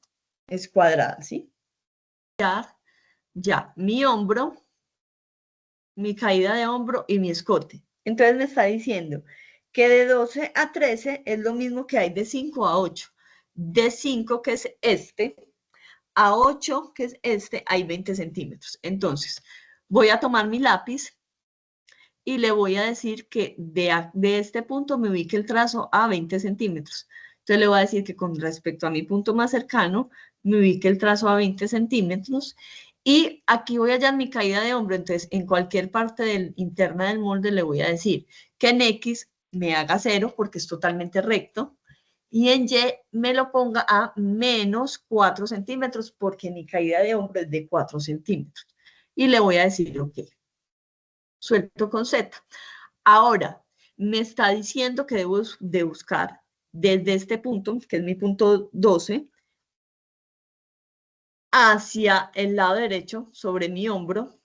escuadrada, ¿sí? Ya mi hombro, mi caída de hombro y mi escote. Entonces me está diciendo que de 12 a 13 es lo mismo que hay de 5 a 8. De 5, que es este, a 8, que es este, hay 20 centímetros. Entonces, voy a tomar mi lápiz y le voy a decir que de este punto me ubique el trazo a 20 centímetros. Entonces le voy a decir que con respecto a mi punto más cercano, me ubique el trazo a 20 centímetros. Y aquí voy a hallar mi caída de hombro. Entonces, en cualquier parte interna del molde le voy a decir que en X me haga 0 porque es totalmente recto. Y en Y me lo ponga a menos 4 centímetros porque mi caída de hombro es de 4 centímetros. Y le voy a decir OK. Suelto con Z. Ahora, me está diciendo que debo de buscar desde este punto, que es mi punto 12, hacia el lado derecho, sobre mi hombro,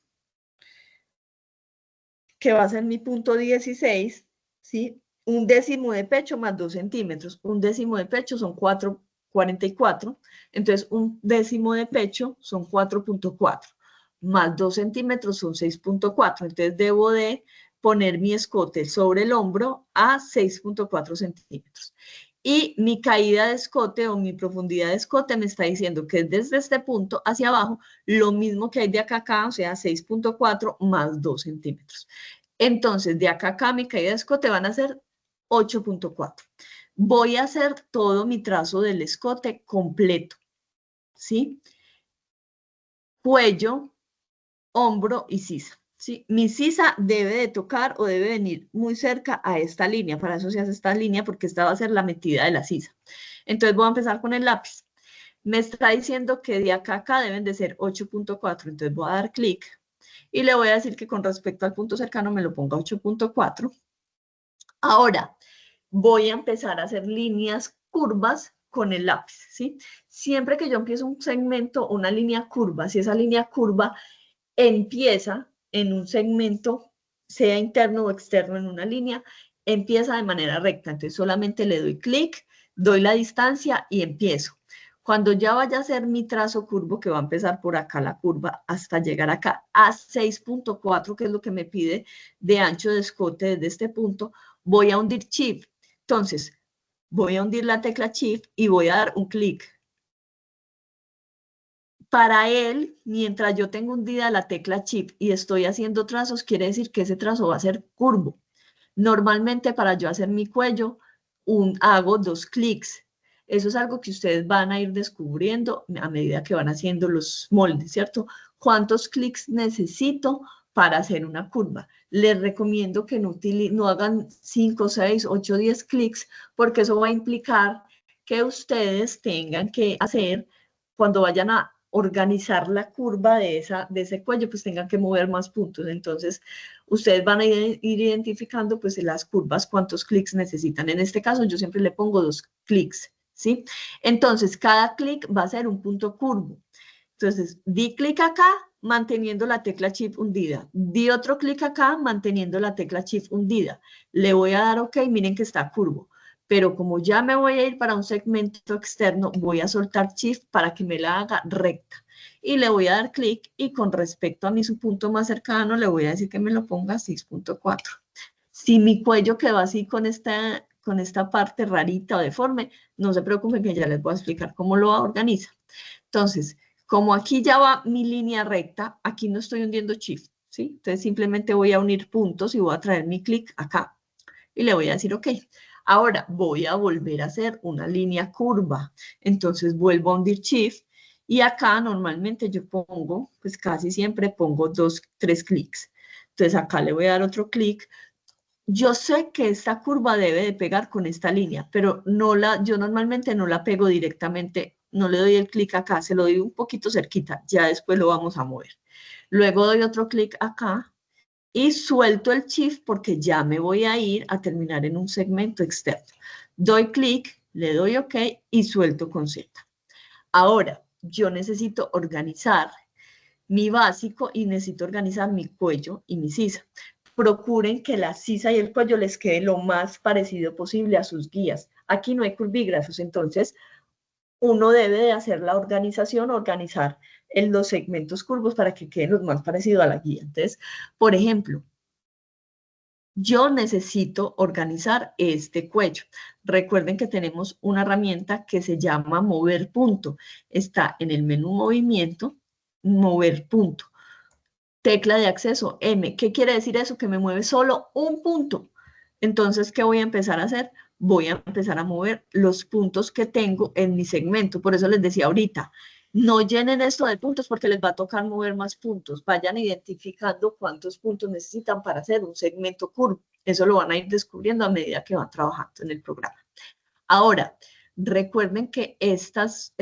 que va a ser mi punto 16, ¿sí? Un décimo de pecho más 2 centímetros. Un décimo de pecho son 4,44. Entonces, un décimo de pecho son 4,4. Más 2 centímetros son 6,4. Entonces, debo de poner mi escote sobre el hombro a 6,4 centímetros. Y mi caída de escote o mi profundidad de escote me está diciendo que es desde este punto hacia abajo lo mismo que hay de acá a acá, o sea, 6,4 más 2 centímetros. Entonces, de acá a acá mi caída de escote van a ser 8,4. Voy a hacer todo mi trazo del escote completo, ¿sí? Cuello, hombro y sisa, ¿sí? Mi sisa debe de tocar o debe venir muy cerca a esta línea. Para eso se hace esta línea porque esta va a ser la metida de la sisa. Entonces voy a empezar con el lápiz. Me está diciendo que de acá a acá deben de ser 8,4. Entonces voy a dar clic y le voy a decir que con respecto al punto cercano me lo ponga 8,4. Ahora voy a empezar a hacer líneas curvas con el lápiz, ¿sí? Siempre que yo empiezo un segmento, una línea curva, si esa línea curva empieza en un segmento, sea interno o externo en una línea, empieza de manera recta. Entonces solamente le doy clic, doy la distancia y empiezo. Cuando ya vaya a hacer mi trazo curvo, que va a empezar por acá la curva hasta llegar acá a 6,4, que es lo que me pide de ancho de escote desde este punto, voy a hundir Shift. Entonces, voy a hundir la tecla Shift y voy a dar un clic. Para él, mientras yo tengo hundida la tecla Shift y estoy haciendo trazos, quiere decir que ese trazo va a ser curvo. Normalmente para yo hacer mi cuello, hago 2 clics. Eso es algo que ustedes van a ir descubriendo a medida que van haciendo los moldes, ¿cierto? ¿Cuántos clics necesito para hacer una curva? Les recomiendo que no hagan 5, 6, 8, 10 clics, porque eso va a implicar que ustedes tengan que hacer, cuando vayan a organizar la curva de ese cuello, pues tengan que mover más puntos. Entonces, ustedes van a ir identificando pues las curvas, cuántos clics necesitan. En este caso, yo siempre le pongo 2 clics, ¿sí? Entonces, cada clic va a ser un punto curvo. Entonces, di clic acá, manteniendo la tecla Shift hundida. Di otro clic acá, manteniendo la tecla Shift hundida. Le voy a dar OK, miren que está curvo. Pero como ya me voy a ir para un segmento externo, voy a soltar Shift para que me la haga recta. Y le voy a dar clic y con respecto a mi su punto más cercano, le voy a decir que me lo ponga 6,4. Si mi cuello quedó así con esta parte rarita o deforme, no se preocupen que ya les voy a explicar cómo lo organiza. Entonces, como aquí ya va mi línea recta, aquí no estoy hundiendo shift, ¿sí? Entonces simplemente voy a unir puntos y voy a traer mi clic acá y le voy a decir OK. Ahora voy a volver a hacer una línea curva. Entonces vuelvo a hundir shift y acá normalmente yo pongo, pues casi siempre pongo 2, 3 clics. Entonces acá le voy a dar otro clic. Yo sé que esta curva debe de pegar con esta línea, pero yo normalmente no la pego directamente, no le doy el clic acá, se lo doy un poquito cerquita, ya después lo vamos a mover. Luego doy otro clic acá y suelto el shift porque ya me voy a ir a terminar en un segmento externo. Doy clic, le doy OK y suelto con Z. Ahora, yo necesito organizar mi básico y necesito organizar mi cuello y mi sisa. Procuren que la sisa y el cuello les quede lo más parecido posible a sus guías. Aquí no hay curvígrafos, entonces uno debe de hacer la organización, organizar en los segmentos curvos para que queden lo más parecido a la guía. Entonces, por ejemplo, yo necesito organizar este cuello. Recuerden que tenemos una herramienta que se llama mover punto. Está en el menú movimiento, mover punto. Tecla de acceso M. ¿Qué quiere decir eso? Que me mueve solo un punto. Entonces, ¿qué voy a empezar a hacer? Voy a empezar a mover los puntos que tengo en mi segmento. Por eso les decía ahorita, no llenen esto de puntos porque les va a tocar mover más puntos. Vayan identificando cuántos puntos necesitan para hacer un segmento curvo. Eso lo van a ir descubriendo a medida que van trabajando en el programa. Ahora, recuerden que estas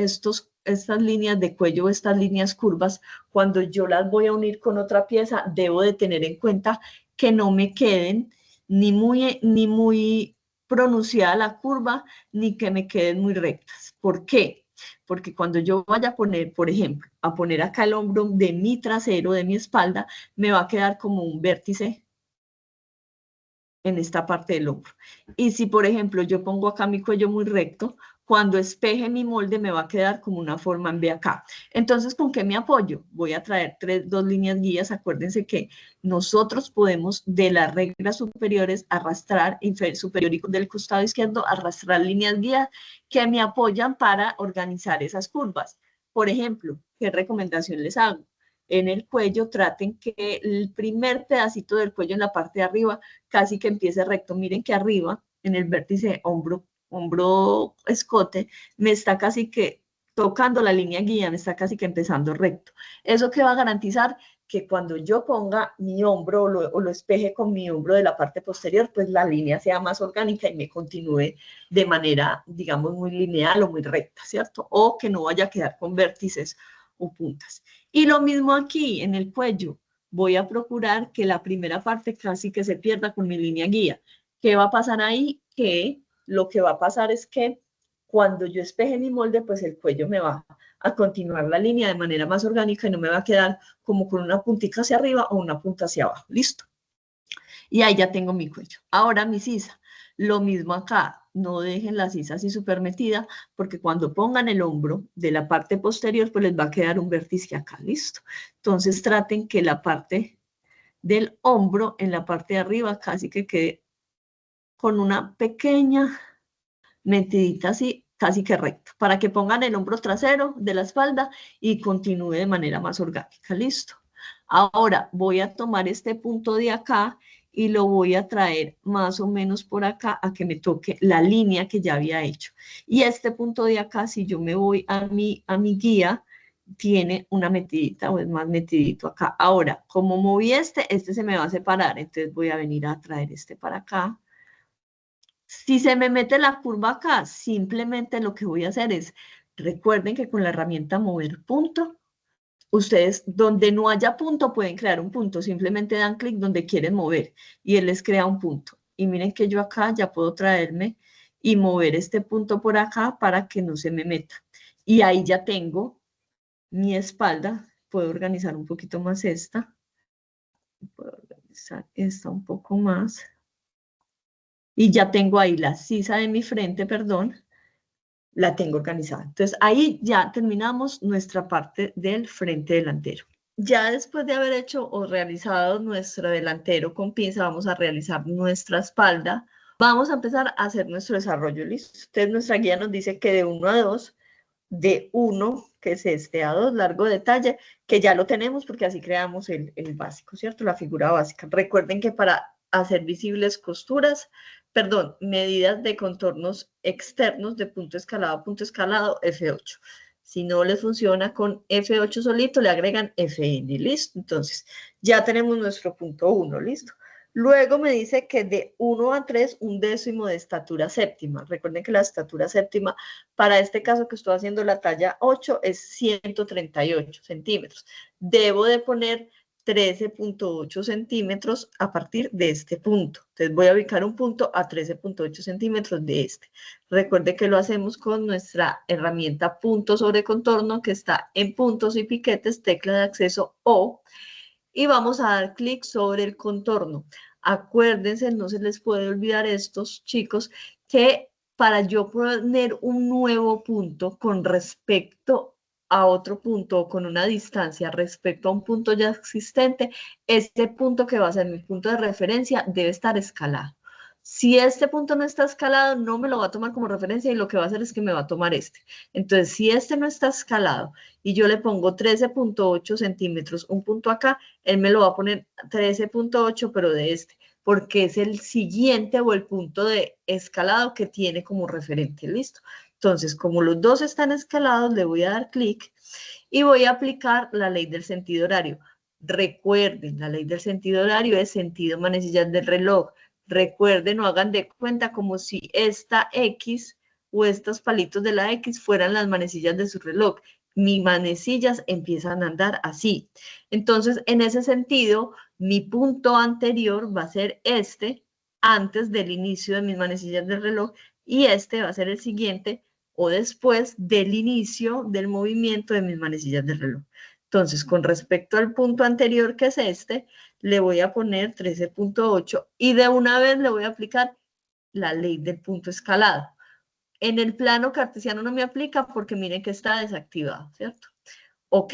líneas de cuello, estas líneas curvas, cuando yo las voy a unir con otra pieza, debo de tener en cuenta que no me queden ni muy pronunciada la curva, ni que me queden muy rectas. ¿Por qué? Porque cuando yo vaya a poner, por ejemplo, a poner acá el hombro de mi trasero, de mi espalda, me va a quedar como un vértice en esta parte del hombro. Y si, por ejemplo, yo pongo acá mi cuello muy recto, cuando espeje mi molde me va a quedar como una forma en V acá. Entonces, ¿con qué me apoyo? Voy a traer dos líneas guías. Acuérdense que nosotros podemos de las reglas superiores arrastrar, superior y del costado izquierdo, arrastrar líneas guías que me apoyan para organizar esas curvas. Por ejemplo, ¿qué recomendación les hago? En el cuello traten que el primer pedacito del cuello en la parte de arriba casi que empiece recto. Miren que arriba, en el vértice hombro escote, me está casi que tocando la línea guía, me está casi que empezando recto. ¿Eso qué va a garantizar? Que cuando yo ponga mi hombro o lo espeje con mi hombro de la parte posterior, pues la línea sea más orgánica y me continúe de manera, digamos, muy lineal o muy recta, ¿cierto? O que no vaya a quedar con vértices o puntas. Y lo mismo aquí en el cuello. Voy a procurar que la primera parte casi que se pierda con mi línea guía. ¿Qué va a pasar ahí? Que lo que va a pasar es que cuando yo espeje mi molde, pues el cuello me va a continuar la línea de manera más orgánica y no me va a quedar como con una puntita hacia arriba o una punta hacia abajo. ¿Listo? Y ahí ya tengo mi cuello. Ahora mi sisa. Lo mismo acá. No dejen la sisa así súper metida, porque cuando pongan el hombro de la parte posterior, pues les va a quedar un vértice acá. ¿Listo? Entonces traten que la parte del hombro en la parte de arriba casi que quede con una pequeña metidita así, casi que recta, para que pongan el hombro trasero de la espalda y continúe de manera más orgánica. Listo. Ahora voy a tomar este punto de acá y lo voy a traer más o menos por acá a que me toque la línea que ya había hecho. Y este punto de acá, si yo me voy a mi guía, tiene una metidita o es más metidito acá. Ahora, como moví este se me va a separar, entonces voy a venir a traer este para acá. Si se me mete la curva acá, simplemente lo que voy a hacer es, recuerden que con la herramienta mover punto, ustedes donde no haya punto pueden crear un punto, simplemente dan clic donde quieren mover y él les crea un punto. Y miren que yo acá ya puedo traerme y mover este punto por acá para que no se me meta. Y ahí ya tengo mi espalda, puedo organizar un poquito más esta, puedo organizar esta un poco más. Y ya tengo ahí la sisa de mi frente, perdón, la tengo organizada. Entonces ahí ya terminamos nuestra parte del frente delantero. Ya después de haber hecho o realizado nuestro delantero con pinza, vamos a realizar nuestra espalda. Vamos a empezar a hacer nuestro desarrollo, ¿listo? Entonces nuestra guía nos dice que de 1 a 2, de 1, que es este, a 2, largo detalle, que ya lo tenemos porque así creamos el básico, ¿cierto? La figura básica. Recuerden que para hacer visibles costuras, perdón, medidas de contornos externos de punto escalado a punto escalado, F8. Si no les funciona con F8 solito, le agregan FN, ¿listo? Entonces, ya tenemos nuestro punto 1, ¿listo? Luego me dice que de 1 a 3, un décimo de estatura séptima. Recuerden que la estatura séptima, para este caso que estoy haciendo la talla 8, es 138 centímetros. Debo de poner 13.8 centímetros a partir de este punto. Entonces voy a ubicar un punto a 13.8 centímetros de este. Recuerde que lo hacemos con nuestra herramienta punto sobre contorno que está en puntos y piquetes, tecla de acceso O, y vamos a dar clic sobre el contorno. Acuérdense, no se les puede olvidar estos chicos, que para yo poner un nuevo punto con respecto a otro punto o con una distancia respecto a un punto ya existente, este punto que va a ser mi punto de referencia debe estar escalado. Si este punto no está escalado, no me lo va a tomar como referencia y lo que va a hacer es que me va a tomar este. Entonces, si este no está escalado y yo le pongo 13.8 centímetros, un punto acá, él me lo va a poner 13.8, pero de este, porque es el siguiente o el punto de escalado que tiene como referente, ¿listo? Entonces, como los dos están escalados, le voy a dar clic y voy a aplicar la ley del sentido horario. Recuerden, la ley del sentido horario es sentido manecillas del reloj. Recuerden, no hagan de cuenta como si esta X o estos palitos de la X fueran las manecillas de su reloj. Mis manecillas empiezan a andar así. Entonces, en ese sentido, mi punto anterior va a ser este, antes del inicio de mis manecillas del reloj, y este va a ser el siguiente o después del inicio del movimiento de mis manecillas del reloj. Entonces, con respecto al punto anterior, que es este, le voy a poner 13.8 y de una vez le voy a aplicar la ley del punto escalado. En el plano cartesiano no me aplica porque miren que está desactivado, ¿cierto? Ok,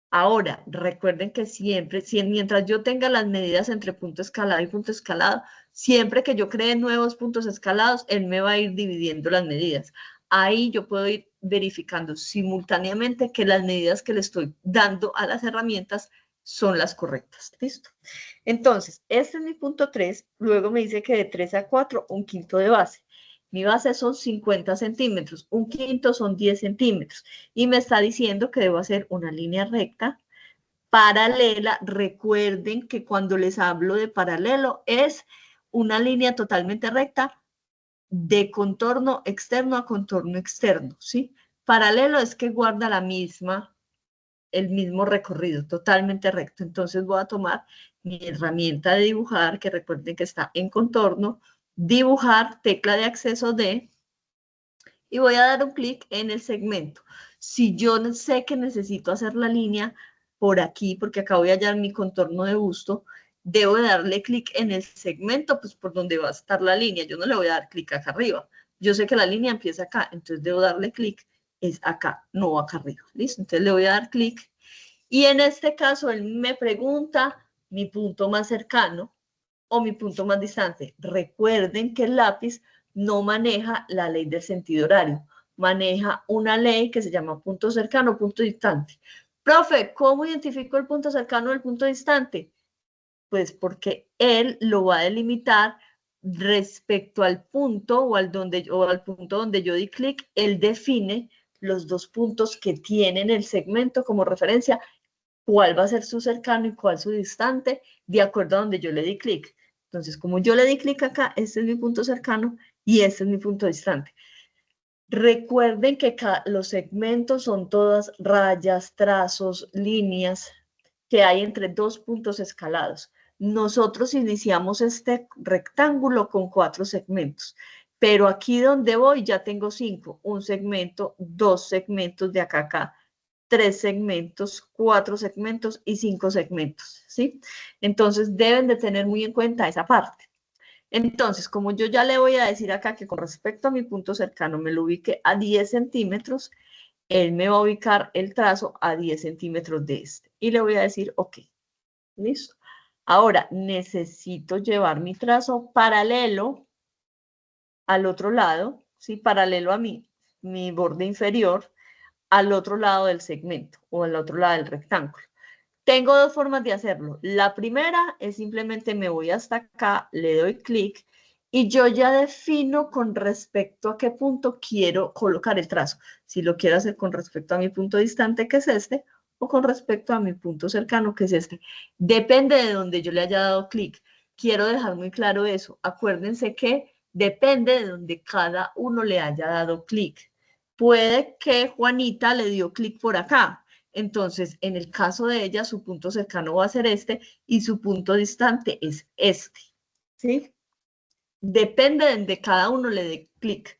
ahora recuerden que siempre, mientras yo tenga las medidas entre punto escalado y punto escalado, siempre que yo cree nuevos puntos escalados, él me va a ir dividiendo las medidas. Ahí yo puedo ir verificando simultáneamente que las medidas que le estoy dando a las herramientas son las correctas. ¿Listo? Entonces, este es mi punto 3. Luego me dice que de 3 a 4, un quinto de base. Mi base son 50 centímetros, un quinto son 10 centímetros. Y me está diciendo que debo hacer una línea recta paralela. Recuerden que cuando les hablo de paralelo es una línea totalmente recta de contorno externo a contorno externo, ¿sí? Paralelo es que guarda el mismo recorrido, totalmente recto. Entonces voy a tomar mi herramienta de dibujar, que recuerden que está en contorno, dibujar, tecla de acceso D, y voy a dar un clic en el segmento. Si yo sé que necesito hacer la línea por aquí, porque acá voy a hallar mi contorno de busto, debo de darle clic en el segmento, pues por donde va a estar la línea. Yo no le voy a dar clic acá arriba. Yo sé que la línea empieza acá, entonces debo darle clic, es acá, no acá arriba. ¿Listo? Entonces le voy a dar clic. Y en este caso, él me pregunta mi punto más cercano o mi punto más distante. Recuerden que el lápiz no maneja la ley del sentido horario, maneja una ley que se llama punto cercano, punto distante. Profe, ¿cómo identifico el punto cercano del punto distante? Pues porque él lo va a delimitar respecto al punto o al punto donde yo di clic, él define los dos puntos que tienen el segmento como referencia, cuál va a ser su cercano y cuál su distante, de acuerdo a donde yo le di clic. Entonces, como yo le di clic acá, este es mi punto cercano y este es mi punto distante. Recuerden que los segmentos son todas rayas, trazos, líneas que hay entre dos puntos escalados. Nosotros iniciamos este rectángulo con 4 segmentos, pero aquí donde voy ya tengo 5, un segmento, 2 segmentos de acá a acá, 3 segmentos, 4 segmentos y 5 segmentos, ¿sí? Entonces deben de tener muy en cuenta esa parte. Entonces, como yo ya le voy a decir acá que con respecto a mi punto cercano me lo ubique a 10 centímetros, él me va a ubicar el trazo a 10 centímetros de este. Y le voy a decir, ok, listo. Ahora, necesito llevar mi trazo paralelo al otro lado, ¿sí? Paralelo a mi borde inferior, al otro lado del segmento o al otro lado del rectángulo. Tengo dos formas de hacerlo. La primera es simplemente me voy hasta acá, le doy clic y yo ya defino con respecto a qué punto quiero colocar el trazo. Si lo quiero hacer con respecto a mi punto distante, que es este, o con respecto a mi punto cercano, que es este. Depende de donde yo le haya dado clic. Quiero dejar muy claro eso. Acuérdense que depende de donde cada uno le haya dado clic. Puede que Juanita le dio clic por acá. Entonces, en el caso de ella, su punto cercano va a ser este y su punto distante es este. ¿Sí? Depende de donde cada uno le dé clic.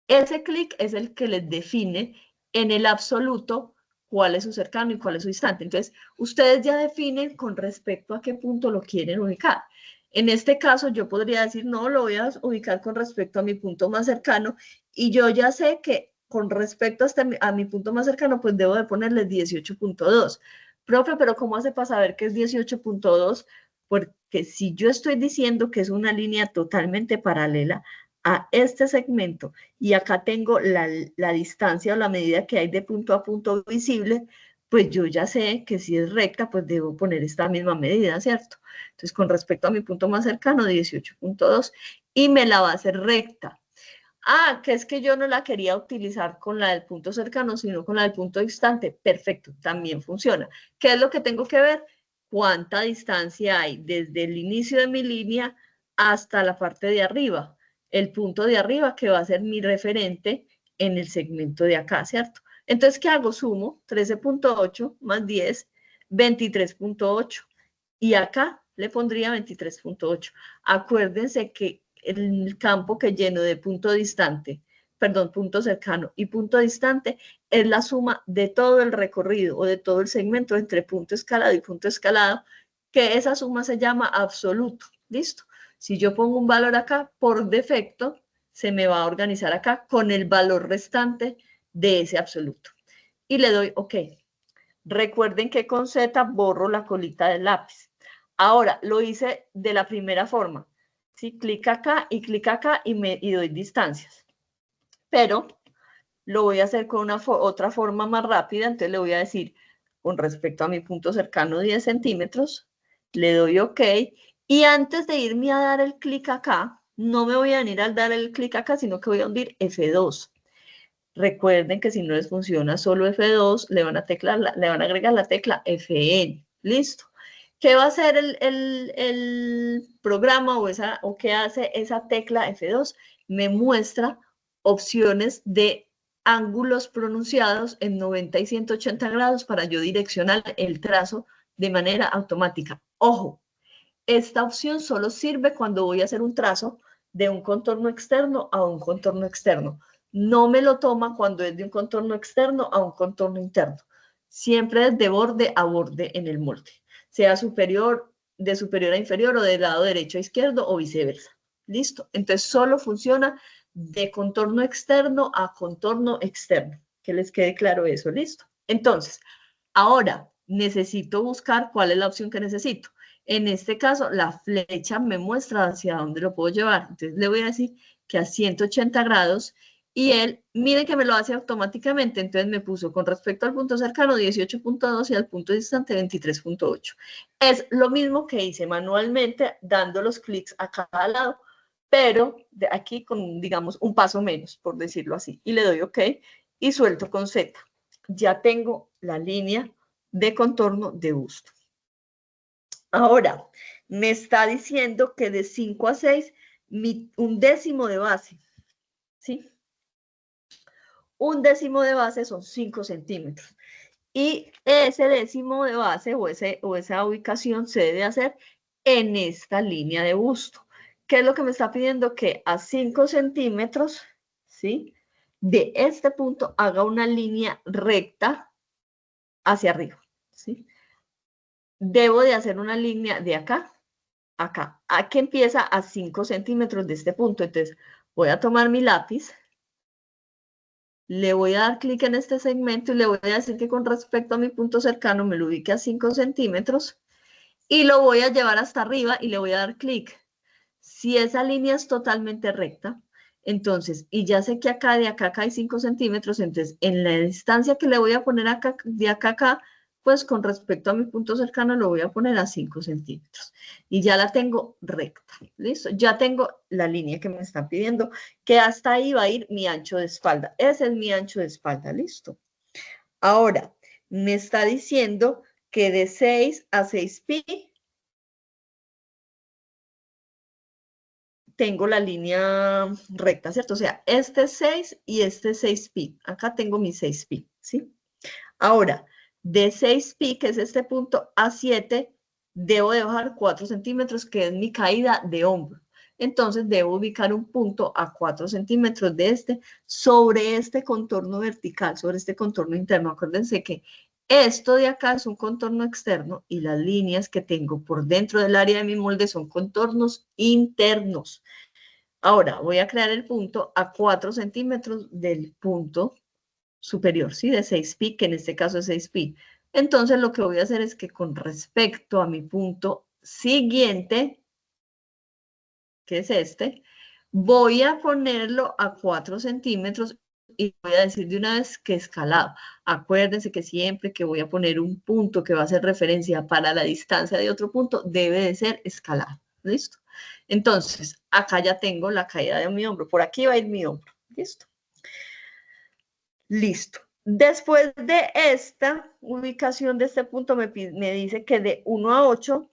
Ese clic es el que les define en el absoluto cuál es su cercano y cuál es su distante. Entonces, ustedes ya definen con respecto a qué punto lo quieren ubicar. En este caso, yo podría decir, no, lo voy a ubicar con respecto a mi punto más cercano y yo ya sé que con respecto a mi punto más cercano, pues debo de ponerle 18.2. Profe, pero ¿cómo hace para saber que es 18.2? Porque si yo estoy diciendo que es una línea totalmente paralela a este segmento y acá tengo la distancia o la medida que hay de punto a punto visible, pues yo ya sé que si es recta, pues debo poner esta misma medida, ¿cierto? Entonces, con respecto a mi punto más cercano, 18.2, y me la va a hacer recta. Ah, que es que yo no la quería utilizar con la del punto cercano, sino con la del punto distante. Perfecto, también funciona. ¿Qué es lo que tengo que ver? ¿Cuánta distancia hay desde el inicio de mi línea hasta la parte de arriba? El punto de arriba que va a ser mi referente en el segmento de acá, ¿cierto? Entonces, ¿qué hago? Sumo 13.8 más 10, 23.8. Y acá le pondría 23.8. Acuérdense que el campo que lleno de punto distante, perdón, punto cercano y punto distante es la suma de todo el recorrido o de todo el segmento entre punto escalado y punto escalado, que esa suma se llama absoluto. ¿Listo? Si yo pongo un valor acá, por defecto, se me va a organizar acá con el valor restante de ese absoluto. Y le doy OK. Recuerden que con Z borro la colita del lápiz. Ahora, lo hice de la primera forma. ¿Sí? Clic acá y doy distancias. Pero lo voy a hacer con otra forma más rápida. Entonces le voy a decir, con respecto a mi punto cercano 10 centímetros, le doy OK. Y antes de irme a dar el clic acá, no me voy a venir al dar el clic acá, sino que voy a hundir F2. Recuerden que si no les funciona solo F2, le van a agregar la tecla Fn. Listo. ¿Qué va a hacer el programa o qué hace esa tecla F2? Me muestra opciones de ángulos pronunciados en 90 y 180 grados para yo direccionar el trazo de manera automática. Ojo, esta opción solo sirve cuando voy a hacer un trazo de un contorno externo a un contorno externo. No me lo toma cuando es de un contorno externo a un contorno interno. Siempre es de borde a borde en el molde, sea superior, de superior a inferior o de lado derecho a izquierdo o viceversa. ¿Listo? Entonces solo funciona de contorno externo a contorno externo. Que les quede claro eso, ¿listo? Entonces, ahora necesito buscar cuál es la opción que necesito. En este caso, la flecha me muestra hacia dónde lo puedo llevar. Entonces le voy a decir que a 180 grados y él, miren que me lo hace automáticamente. Entonces me puso con respecto al punto cercano 18.2 y al punto distante 23.8. Es lo mismo que hice manualmente dando los clics a cada lado, pero de aquí con, digamos, un paso menos, por decirlo así. Y le doy OK y suelto con Z. Ya tengo la línea de contorno de busto. Ahora, me está diciendo que de 5 a 6, un décimo de base, ¿sí? Un décimo de base son 5 centímetros. Y ese décimo de base o esa ubicación se debe hacer en esta línea de busto. ¿Qué es lo que me está pidiendo? Que a 5 centímetros, ¿sí? De este punto haga una línea recta hacia arriba, ¿sí? Debo de hacer una línea de acá acá. Aquí empieza a 5 centímetros de este punto. Entonces, voy a tomar mi lápiz le voy a dar clic en este segmento y le voy a decir que con respecto a mi punto cercano me lo ubique a 5 centímetros y lo voy a llevar hasta arriba y le voy a dar clic. Si esa línea es totalmente recta, entonces, y ya sé que acá de acá hay 5 centímetros, entonces en la distancia que le voy a poner acá, de acá a acá, pues con respecto a mi punto cercano lo voy a poner a 5 centímetros. Y ya la tengo recta, ¿listo? Ya tengo la línea que me están pidiendo, que hasta ahí va a ir mi ancho de espalda. Ese es mi ancho de espalda, ¿listo? Ahora, me está diciendo que de 6 a 6 pi tengo la línea recta, ¿cierto? O sea, este es 6 y este es 6 pi. Acá tengo mi 6 pi, ¿sí? Ahora, de 6 pi, que es este punto, a 7, debo de bajar 4 centímetros, que es mi caída de hombro. Entonces, debo ubicar un punto a 4 centímetros de este, sobre este contorno vertical, sobre este contorno interno. Acuérdense que esto de acá es un contorno externo y las líneas que tengo por dentro del área de mi molde son contornos internos. Ahora, voy a crear el punto a 4 centímetros del punto superior, ¿sí? De 6 pi, que en este caso es 6 pi. Entonces, lo que voy a hacer es que con respecto a mi punto siguiente, que es este, voy a ponerlo a 4 centímetros y voy a decir de una vez que escalado. Acuérdense que siempre que voy a poner un punto que va a hacer referencia para la distancia de otro punto, debe de ser escalado. ¿Listo? Entonces, acá ya tengo la caída de mi hombro. Por aquí va a ir mi hombro. ¿Listo? Listo. Después de esta ubicación de este punto, me dice que de 1 a 8,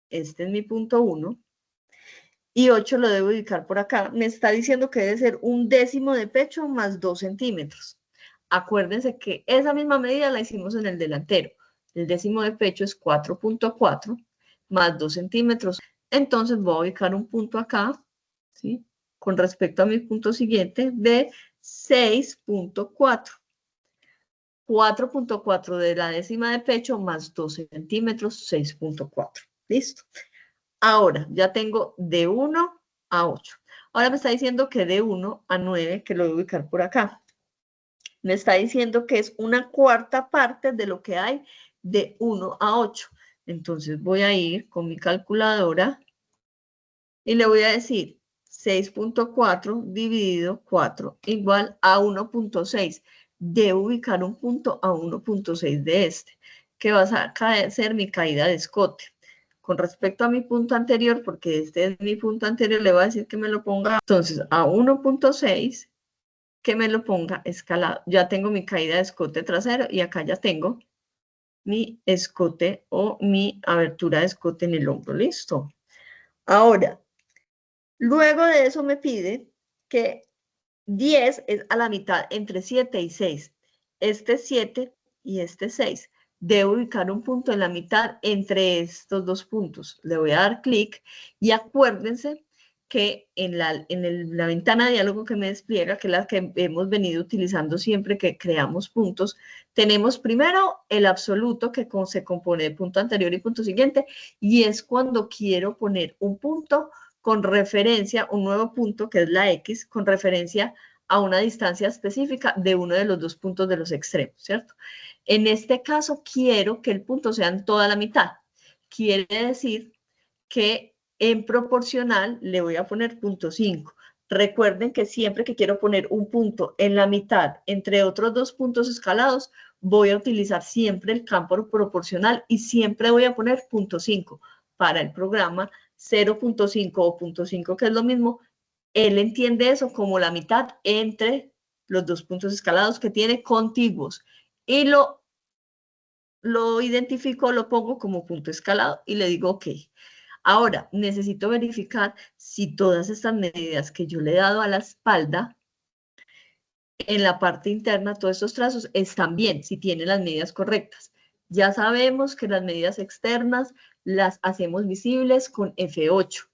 este es mi punto 1, y 8 lo debo ubicar por acá. Me está diciendo que debe ser un décimo de pecho más 2 centímetros. Acuérdense que esa misma medida la hicimos en el delantero. El décimo de pecho es 4.4 más 2 centímetros. Entonces voy a ubicar un punto acá, ¿sí? Con respecto a mi punto siguiente de 6.4. 4.4 de la décima de pecho más 2 centímetros, 6.4. ¿Listo? Ahora, ya tengo de 1 a 8. Ahora me está diciendo que de 1 a 9, que lo voy a ubicar por acá. Me está diciendo que es una cuarta parte de lo que hay de 1 a 8. Entonces voy a ir con mi calculadora y le voy a decir 6.4 dividido 4 igual a 1.6. Debo ubicar un punto a 1.6 de este, que va a ser mi caída de escote. Con respecto a mi punto anterior, porque este es mi punto anterior, le voy a decir que me lo ponga, entonces a 1.6, que me lo ponga escalado. Ya tengo mi caída de escote trasero y acá ya tengo mi escote o mi abertura de escote en el hombro. ¿Listo? Ahora, luego de eso me pide que 10 es a la mitad entre 7 y 6. Este 7 y este 6. Debo ubicar un punto en la mitad entre estos dos puntos. Le voy a dar clic y acuérdense que en la ventana de diálogo que me despliega, que es la que hemos venido utilizando siempre que creamos puntos, tenemos primero el absoluto que se compone de punto anterior y punto siguiente, y es cuando quiero poner un punto con referencia, un nuevo punto que es la X, con referencia a una distancia específica de uno de los dos puntos de los extremos, ¿cierto? En este caso, quiero que el punto sea en toda la mitad. Quiere decir que en proporcional le voy a poner 0.5. Recuerden que siempre que quiero poner un punto en la mitad entre otros dos puntos escalados, voy a utilizar siempre el campo proporcional y siempre voy a poner 0.5. Para el programa 0.5 o 0.5, que es lo mismo, él entiende eso como la mitad entre los dos puntos escalados que tiene contiguos y lo identifico, lo pongo como punto escalado y le digo OK. Ahora, necesito verificar si todas estas medidas que yo le he dado a la espalda, en la parte interna, todos estos trazos están bien, si tienen las medidas correctas. Ya sabemos que las medidas externas las hacemos visibles con F8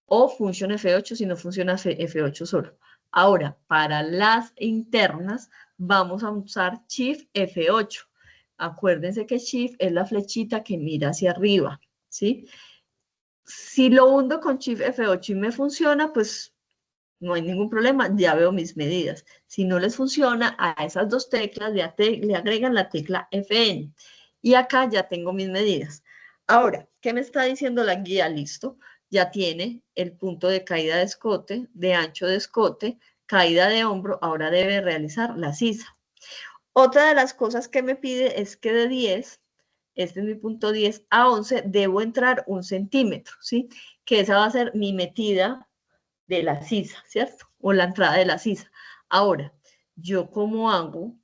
o función F8 si no funciona F8 solo. Ahora, para las internas, vamos a usar Shift F8. Acuérdense que Shift es la flechita que mira hacia arriba, ¿sí? Si lo hundo con Shift F8 y me funciona, pues no hay ningún problema, ya veo mis medidas. Si no les funciona, a esas dos teclas le agregan la tecla FN. Y acá ya tengo mis medidas. Ahora, ¿qué me está diciendo la guía? Listo, ya tiene el punto de caída de escote, de ancho de escote, caída de hombro, ahora debe realizar la sisa. Otra de las cosas que me pide es que de 10, este es mi punto 10, a 11, debo entrar 1 centímetro, ¿sí? Que esa va a ser mi metida de la sisa, ¿cierto? O la entrada de la sisa. Ahora, ¿yo cómo hago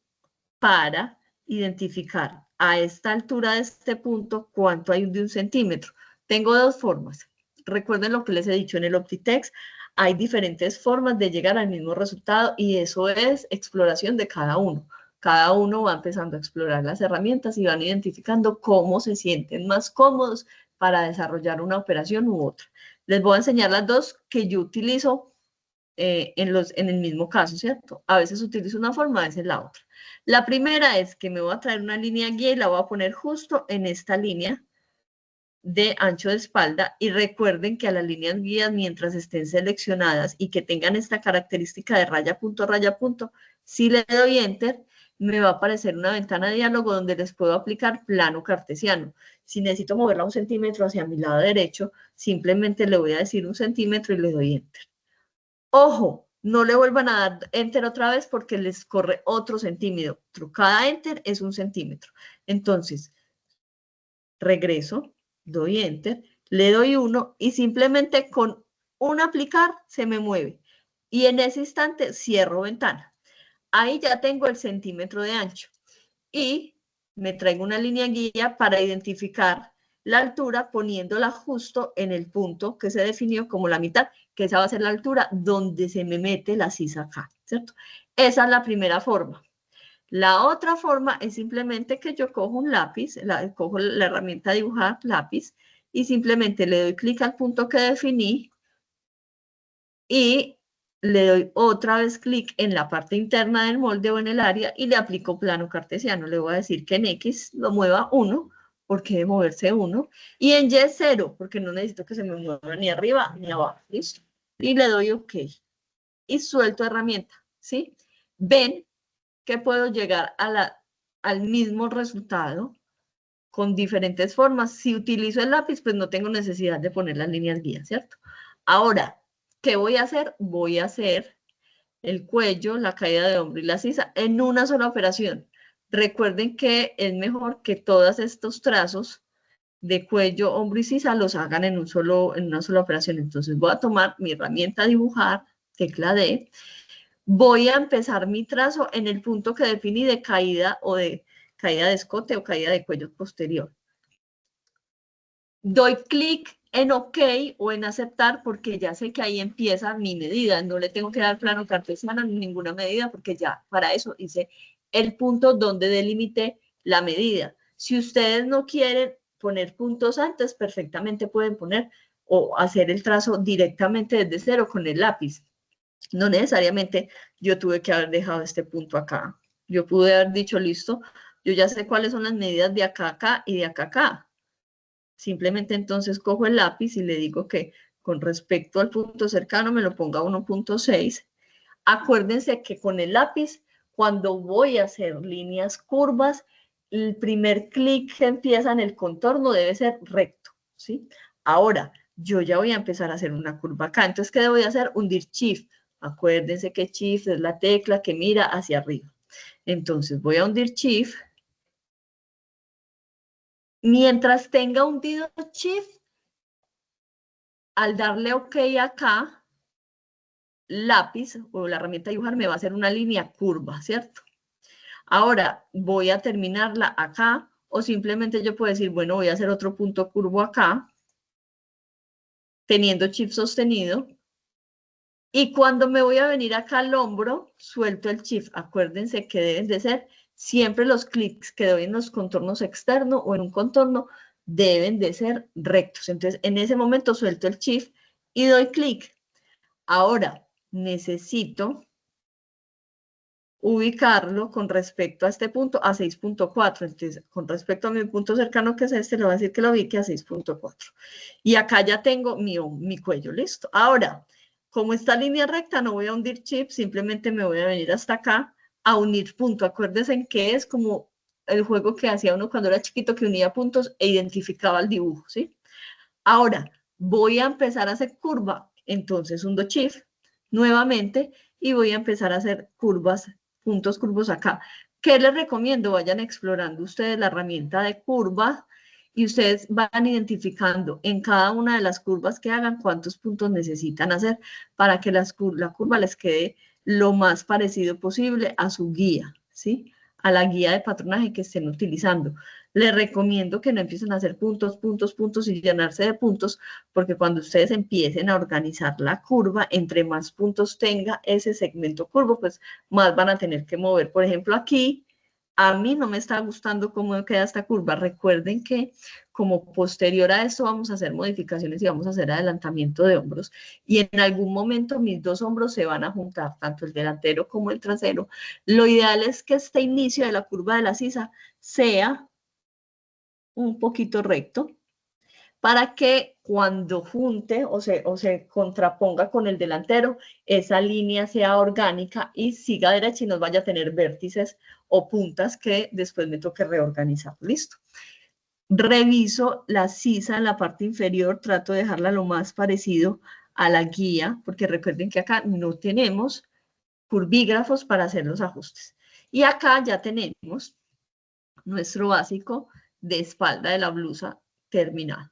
para identificar a esta altura de este punto cuánto hay de 1 centímetro? Tengo dos formas. Recuerden lo que les he dicho en el Optitext, hay diferentes formas de llegar al mismo resultado y eso es exploración de cada uno. Cada uno va empezando a explorar las herramientas y van identificando cómo se sienten más cómodos para desarrollar una operación u otra. Les voy a enseñar las dos que yo utilizo en el mismo caso, ¿cierto? A veces utilizo una forma, a veces la otra. La primera es que me voy a traer una línea guía y la voy a poner justo en esta línea de ancho de espalda y recuerden que a las líneas guías mientras estén seleccionadas y que tengan esta característica de raya punto, si le doy enter me va a aparecer una ventana de diálogo donde les puedo aplicar plano cartesiano. Si necesito moverla 1 centímetro hacia mi lado derecho, simplemente le voy a decir 1 centímetro y le doy enter. Ojo, no le vuelvan a dar enter otra vez porque les corre otro centímetro. Cada enter es 1 centímetro. Entonces, regreso, doy enter, le doy 1 y simplemente con un aplicar se me mueve. Y en ese instante cierro ventana. Ahí ya tengo el centímetro de ancho. Y me traigo una línea guía para identificar la altura poniéndola justo en el punto que se definió como la mitad, que esa va a ser la altura donde se me mete la sisa acá, ¿cierto? Esa es la primera forma. La otra forma es simplemente que yo cojo un lápiz, cojo la herramienta dibujar lápiz y simplemente le doy clic al punto que definí y le doy otra vez clic en la parte interna del molde o en el área y le aplico plano cartesiano. Le voy a decir que en X lo mueva 1, porque debe moverse 1, y en Y 0, porque no necesito que se me mueva ni arriba ni abajo. ¿Listo? Y le doy OK. Y suelto herramienta, ¿sí? Ven que puedo llegar al mismo resultado con diferentes formas. Si utilizo el lápiz, pues no tengo necesidad de poner las líneas guías, ¿cierto? Ahora, ¿qué voy a hacer? Voy a hacer el cuello, la caída de hombro y la sisa en una sola operación. Recuerden que es mejor que todos estos trazos de cuello, hombro y sisa los hagan en una sola operación. Entonces voy a tomar mi herramienta dibujar, tecla D, voy a empezar mi trazo en el punto que definí de caída o de caída de escote o caída de cuello posterior. Doy clic en OK o en aceptar porque ya sé que ahí empieza mi medida. No le tengo que dar plano cartesiano ni ninguna medida porque ya para eso hice el punto donde delimité la medida. Si ustedes no quieren poner puntos antes, perfectamente pueden poner o hacer el trazo directamente desde cero con el lápiz. No necesariamente yo tuve que haber dejado este punto acá. Yo pude haber dicho, listo, yo ya sé cuáles son las medidas de acá a acá y de acá a acá. Simplemente entonces cojo el lápiz y le digo que con respecto al punto cercano me lo ponga 1.6. Acuérdense que con el lápiz, cuando voy a hacer líneas curvas, el primer clic que empieza en el contorno debe ser recto, ¿sí? Ahora, yo ya voy a empezar a hacer una curva acá. Entonces, ¿qué debo de hacer? Hundir Shift. Acuérdense que Shift es la tecla que mira hacia arriba. Entonces, voy a hundir Shift. Mientras tenga hundido Shift, al darle OK acá, lápiz o la herramienta dibujar me va a hacer una línea curva, ¿cierto? Ahora voy a terminarla acá o simplemente yo puedo decir, bueno, voy a hacer otro punto curvo acá, teniendo Shift sostenido. Y cuando me voy a venir acá al hombro, suelto el Shift. Acuérdense que deben de ser siempre los clics que doy en los contornos externos o en un contorno deben de ser rectos. Entonces, en ese momento suelto el Shift y doy clic. Ahora, necesito ubicarlo con respecto a este punto a 6.4. Entonces, con respecto a mi punto cercano que es este, le voy a decir que lo ubique a 6.4. Y acá ya tengo mi cuello, listo. Ahora, como esta línea recta no voy a hundir chip, simplemente me voy a venir hasta acá a unir punto. Acuérdense en que es como el juego que hacía uno cuando era chiquito, que unía puntos e identificaba el dibujo, ¿sí? Ahora, voy a empezar a hacer curva, entonces hundo shift nuevamente y voy a empezar a hacer curvas, puntos curvos acá. ¿Qué les recomiendo? Vayan explorando ustedes la herramienta de curva y ustedes van identificando en cada una de las curvas que hagan cuántos puntos necesitan hacer para que la curva les quede lo más parecido posible a su guía, ¿sí? A la guía de patronaje que estén utilizando. Les recomiendo que no empiecen a hacer puntos, puntos, puntos y llenarse de puntos, porque cuando ustedes empiecen a organizar la curva, entre más puntos tenga ese segmento curvo, pues más van a tener que mover. Por ejemplo, aquí a mí no me está gustando cómo queda esta curva. Recuerden que como posterior a esto vamos a hacer modificaciones y vamos a hacer adelantamiento de hombros. Y en algún momento mis dos hombros se van a juntar, tanto el delantero como el trasero. Lo ideal es que este inicio de la curva de la sisa sea un poquito recto para que cuando junte o se contraponga con el delantero, esa línea sea orgánica y siga derecha y no vaya a tener vértices o puntas que después me toque reorganizar. Listo. Reviso la sisa en la parte inferior, trato de dejarla lo más parecido a la guía, porque recuerden que acá no tenemos curvígrafos para hacer los ajustes. Y acá ya tenemos nuestro básico de espalda de la blusa terminado.